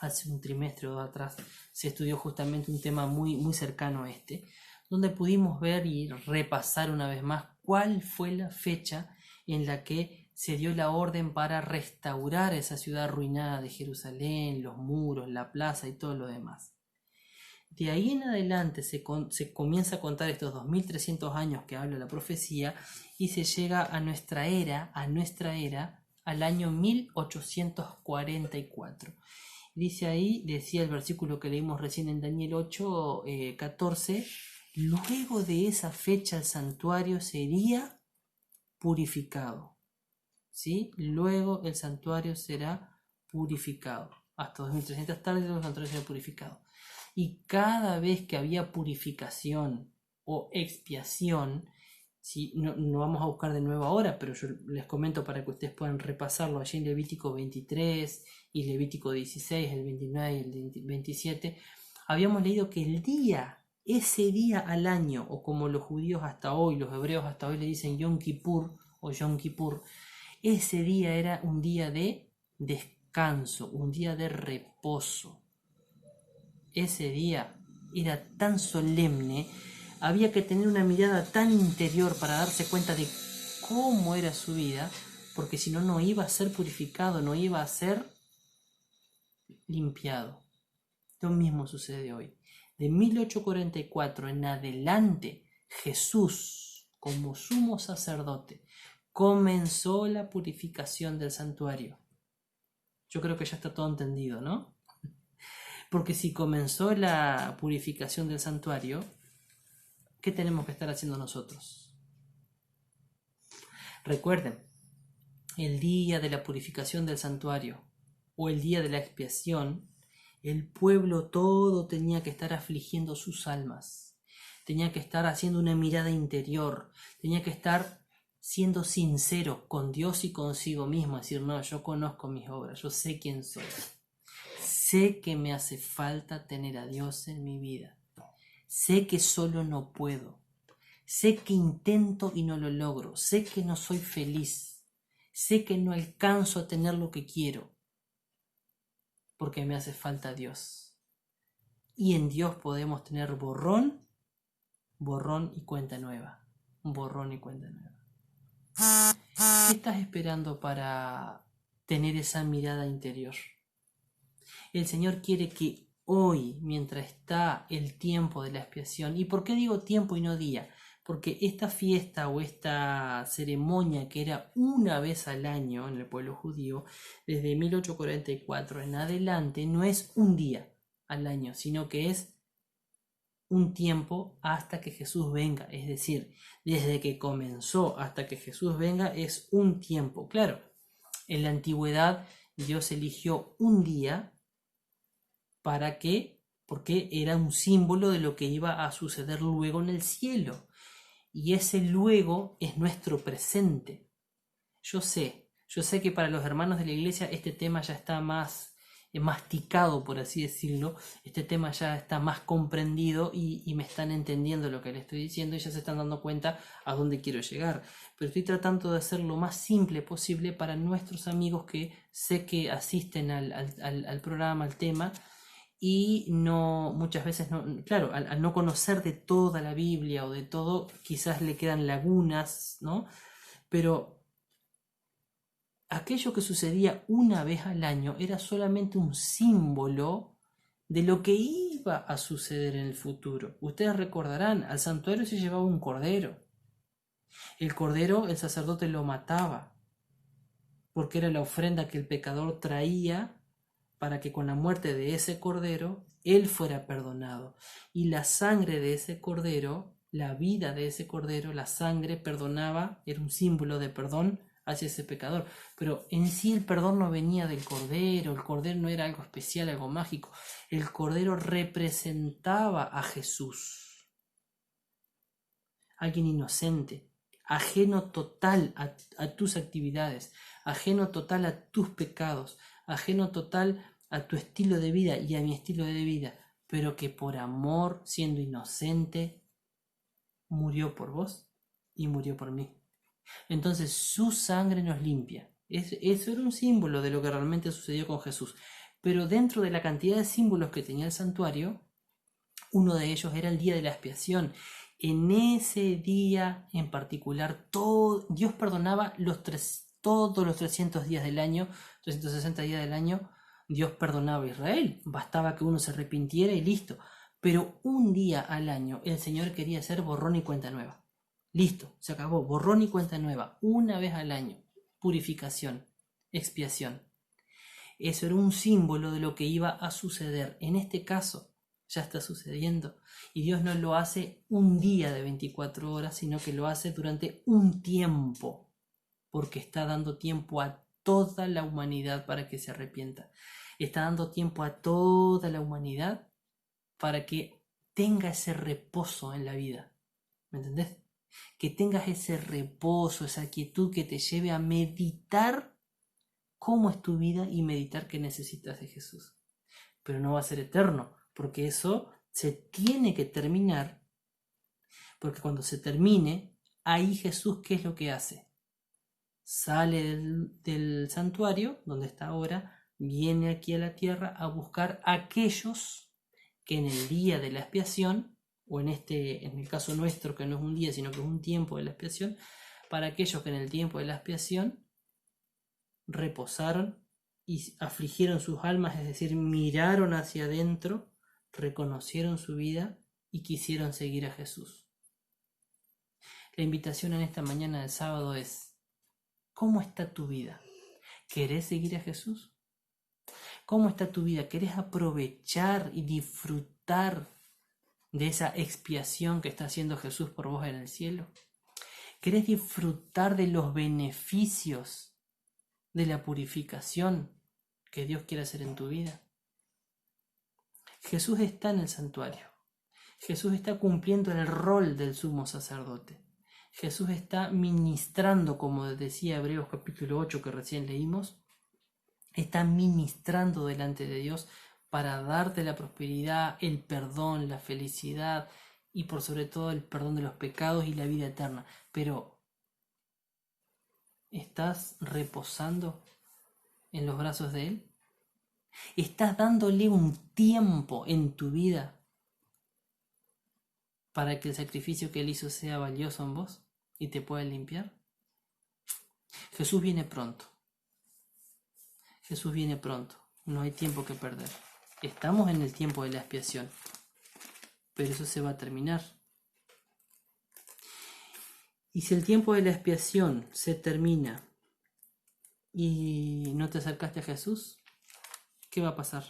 hace un trimestre o dos atrás, se estudió justamente un tema muy, muy cercano a este, donde pudimos ver y repasar una vez más cuál fue la fecha en la que se dio la orden para restaurar esa ciudad arruinada de Jerusalén, los muros, la plaza y todo lo demás. De ahí en adelante se comienza a contar estos 2300 años que habla la profecía y se llega a nuestra era, al año 1844. Dice ahí, decía el versículo que leímos recién en Daniel 8, 14, luego de esa fecha el santuario sería purificado. ¿Sí? Luego el santuario será purificado. Hasta 2300 tardes el santuario será purificado. Y cada vez que había purificación o expiación, ¿sí? No vamos a buscar de nuevo ahora, pero yo les comento para que ustedes puedan repasarlo allí en Levítico 23 y Levítico 16, el 29 y el 27, habíamos leído que ese día al año, o como los judíos hasta hoy, los hebreos hasta hoy le dicen Yom Kippur o Yom Kippur, ese día era un día de descanso, un día de reposo. Ese día era tan solemne, había que tener una mirada tan interior para darse cuenta de cómo era su vida, porque si no, no iba a ser purificado, no iba a ser limpiado. Lo mismo sucede hoy. De 1844 en adelante, Jesús, como sumo sacerdote, comenzó la purificación del santuario. Yo creo que ya está todo entendido, ¿no? Porque si comenzó la purificación del santuario, ¿qué tenemos que estar haciendo nosotros? Recuerden, el día de la purificación del santuario o el día de la expiación, el pueblo todo tenía que estar afligiendo sus almas, tenía que estar haciendo una mirada interior, tenía que estar siendo sincero con Dios y consigo mismo, decir, no, yo conozco mis obras, yo sé quién soy, sé que me hace falta tener a Dios en mi vida, sé que solo no puedo, sé que intento y no lo logro, sé que no soy feliz, sé que no alcanzo a tener lo que quiero, porque me hace falta Dios. Y en Dios podemos tener borrón y cuenta nueva. Borrón y cuenta nueva. ¿Qué estás esperando para tener esa mirada interior? El Señor quiere que hoy, mientras está el tiempo de la expiación, ¿y por qué digo tiempo y no día? Porque esta fiesta o esta ceremonia que era una vez al año en el pueblo judío, desde 1844 en adelante, no es un día al año, sino que es un tiempo hasta que Jesús venga. Es decir, desde que comenzó hasta que Jesús venga es un tiempo. Claro, en la antigüedad Dios eligió un día. ¿Para qué? Porque era un símbolo de lo que iba a suceder luego en el cielo. Y ese luego es nuestro presente. Yo sé que para los hermanos de la iglesia este tema ya está más masticado, por así decirlo. Este tema ya está más comprendido y me están entendiendo lo que les estoy diciendo y ya se están dando cuenta a dónde quiero llegar. Pero estoy tratando de hacer lo más simple posible para nuestros amigos que sé que asisten al programa, al tema, y no, muchas veces no, claro, al no conocer de toda la Biblia o de todo, quizás le quedan lagunas, ¿no? Pero aquello que sucedía una vez al año era solamente un símbolo de lo que iba a suceder en el futuro. Ustedes recordarán, al santuario se llevaba un cordero. El cordero, el sacerdote lo mataba, porque era la ofrenda que el pecador traía para que con la muerte de ese cordero él fuera perdonado. Y la sangre de ese cordero, la vida de ese cordero, la sangre perdonaba, era un símbolo de perdón hacia ese pecador. Pero en sí el perdón no venía del cordero, el cordero no era algo especial, algo mágico. El cordero representaba a Jesús, alguien inocente, ajeno total a tus actividades, ajeno total a tus pecados, ajeno total a tu estilo de vida y a mi estilo de vida, pero que por amor, siendo inocente, murió por vos y murió por mí. Entonces su sangre nos limpia. Eso era un símbolo de lo que realmente sucedió con Jesús. Pero dentro de la cantidad de símbolos que tenía el santuario, uno de ellos era el día de la expiación. En ese día en particular, Dios perdonaba todos los 300 días del año, 360 días del año, Dios perdonaba a Israel. Bastaba que uno se arrepintiera y listo. Pero un día al año el Señor quería hacer borrón y cuenta nueva. Listo, se acabó, borrón y cuenta nueva, una vez al año. Purificación, expiación. Eso era un símbolo de lo que iba a suceder. En este caso, ya está sucediendo. Y Dios no lo hace un día de 24 horas, sino que lo hace durante un tiempo, porque está dando tiempo a toda la humanidad para que se arrepienta. Está dando tiempo a toda la humanidad para que tenga ese reposo en la vida. ¿Me entendés? Que tengas ese reposo, esa quietud que te lleve a meditar cómo es tu vida y meditar que necesitas de Jesús. Pero no va a ser eterno, porque eso se tiene que terminar, porque cuando se termine, ahí Jesús, ¿qué es lo que hace? Sale del santuario, donde está ahora, viene aquí a la tierra a buscar a aquellos que en el día de la expiación, o en el caso nuestro, que no es un día, sino que es un tiempo de la expiación, para aquellos que en el tiempo de la expiación reposaron y afligieron sus almas, es decir, miraron hacia adentro, reconocieron su vida y quisieron seguir a Jesús. La invitación en esta mañana del sábado es: ¿cómo está tu vida? ¿Querés seguir a Jesús? ¿Cómo está tu vida? ¿Querés aprovechar y disfrutar de esa expiación que está haciendo Jesús por vos en el cielo? ¿Querés disfrutar de los beneficios de la purificación que Dios quiere hacer en tu vida? Jesús está en el santuario. Jesús está cumpliendo el rol del sumo sacerdote. Jesús está ministrando, como decía Hebreos capítulo 8 que recién leímos, está ministrando delante de Dios para darte la prosperidad, el perdón, la felicidad y por sobre todo el perdón de los pecados y la vida eterna. Pero ¿estás reposando en los brazos de Él? ¿Estás dándole un tiempo en tu vida para que el sacrificio que Él hizo sea valioso en vos y te pueda limpiar? Jesús viene pronto. Jesús viene pronto. No hay tiempo que perder. Estamos en el tiempo de la expiación, pero eso se va a terminar. Y si el tiempo de la expiación se termina y no te acercaste a Jesús, ¿qué va a pasar?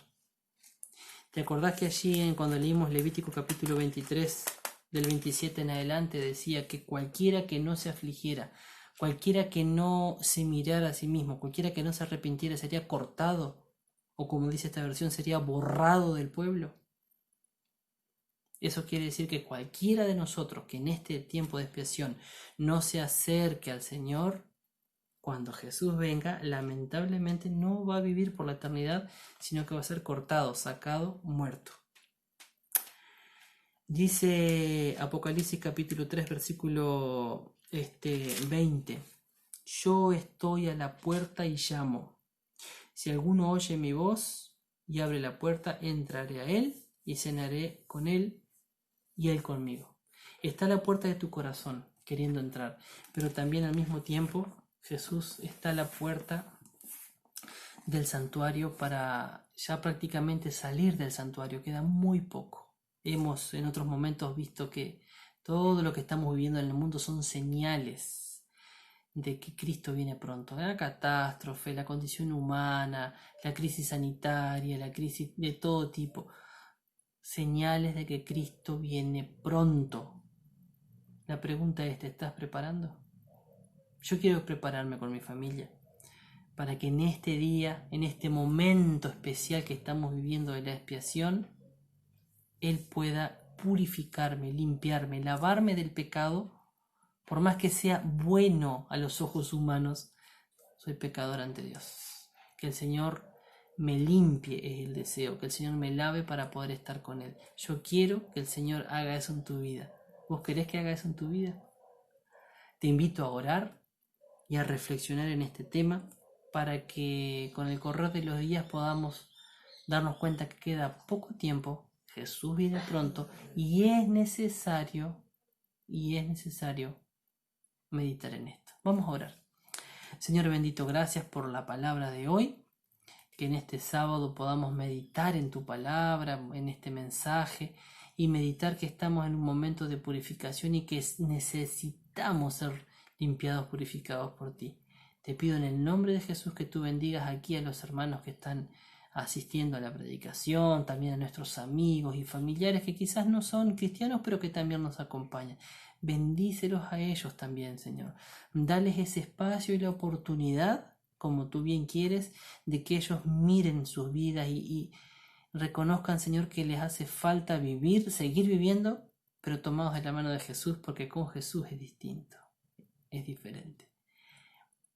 ¿Te acordás que allí cuando leímos Levítico capítulo 23, del 27 en adelante, decía que cualquiera que no se afligiera, cualquiera que no se mirara a sí mismo, cualquiera que no se arrepintiera sería cortado, o como dice esta versión, sería borrado del pueblo? Eso quiere decir que cualquiera de nosotros que en este tiempo de expiación no se acerque al Señor, cuando Jesús venga, lamentablemente no va a vivir por la eternidad, sino que va a ser cortado, sacado, muerto. Dice Apocalipsis capítulo 3, versículo 20: yo estoy a la puerta y llamo. Si alguno oye mi voz y abre la puerta, entraré a él y cenaré con él y él conmigo. Está a la puerta de tu corazón queriendo entrar, pero también al mismo tiempo Jesús está a la puerta del santuario para ya prácticamente salir del santuario. Queda muy poco. Hemos en otros momentos visto que todo lo que estamos viviendo en el mundo son señales de que Cristo viene pronto. La catástrofe, la condición humana, la crisis sanitaria, la crisis de todo tipo. Señales de que Cristo viene pronto. La pregunta es: ¿te estás preparando? Yo quiero prepararme con mi familia para que en este día, en este momento especial que estamos viviendo de la expiación, Él pueda purificarme, limpiarme, lavarme del pecado. Por más que sea bueno a los ojos humanos, soy pecador ante Dios. Que el Señor me limpie es el deseo, que el Señor me lave para poder estar con Él. Yo quiero que el Señor haga eso en tu vida. ¿Vos querés que haga eso en tu vida? Te invito a orar y a reflexionar en este tema para que con el correr de los días podamos darnos cuenta que queda poco tiempo, Jesús viene pronto y es necesario meditar en esto. Vamos a orar. Señor bendito, gracias por la palabra de hoy, que en este sábado podamos meditar en tu palabra, en este mensaje, y meditar que estamos en un momento de purificación y que necesitamos ser limpiados, purificados por ti. Te pido en el nombre de Jesús que tú bendigas aquí a los hermanos que están asistiendo a la predicación, también a nuestros amigos y familiares que quizás no son cristianos, pero que también nos acompañan. Bendícelos a ellos también, Señor. Dales ese espacio y la oportunidad, como tú bien quieres, de que ellos miren sus vidas y reconozcan, Señor, que les hace falta vivir, seguir viviendo, pero tomados de la mano de Jesús, porque con Jesús es distinto, es diferente.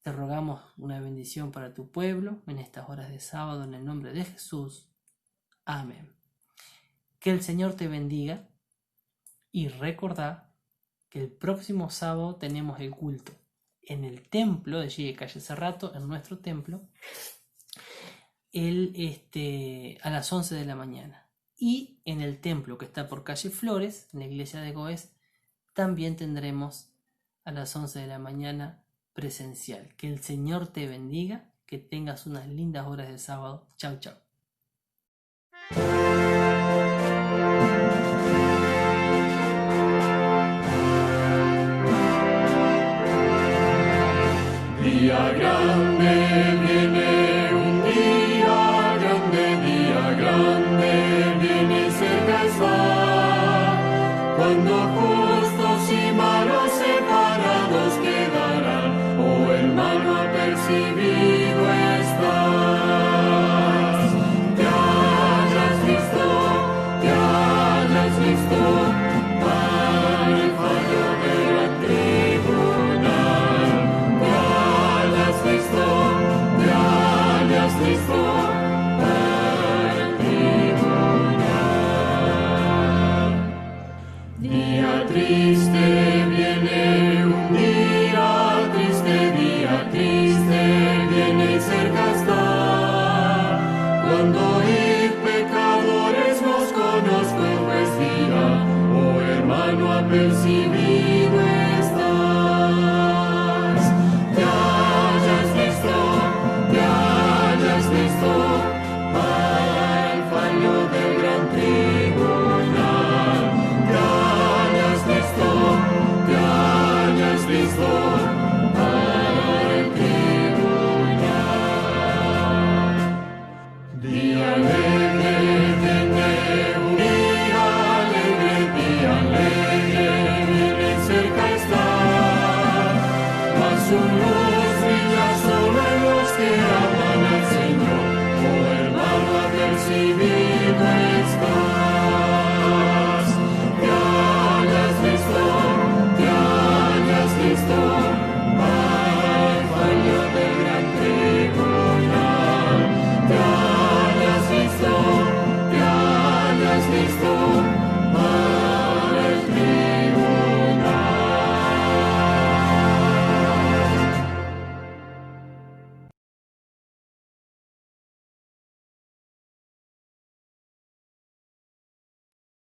Te rogamos una bendición para tu pueblo en estas horas de sábado, en el nombre de Jesús. Amén. Que el Señor te bendiga y recordá que el próximo sábado tenemos el culto en el templo de allí de calle Cerrato, en nuestro templo, a las 11 de la mañana. Y en el templo que está por calle Flores, en la iglesia de Goes, también tendremos a las 11 de la mañana presencial. Que el Señor te bendiga, que tengas unas lindas horas de sábado. Chau, chau. Día grande viene, un día grande viene, cerca está, cuando justos y malos separados quedarán, oh hermano apercibido estás. Te hayas visto, para el fallo del gran tribunal. Te hayas visto,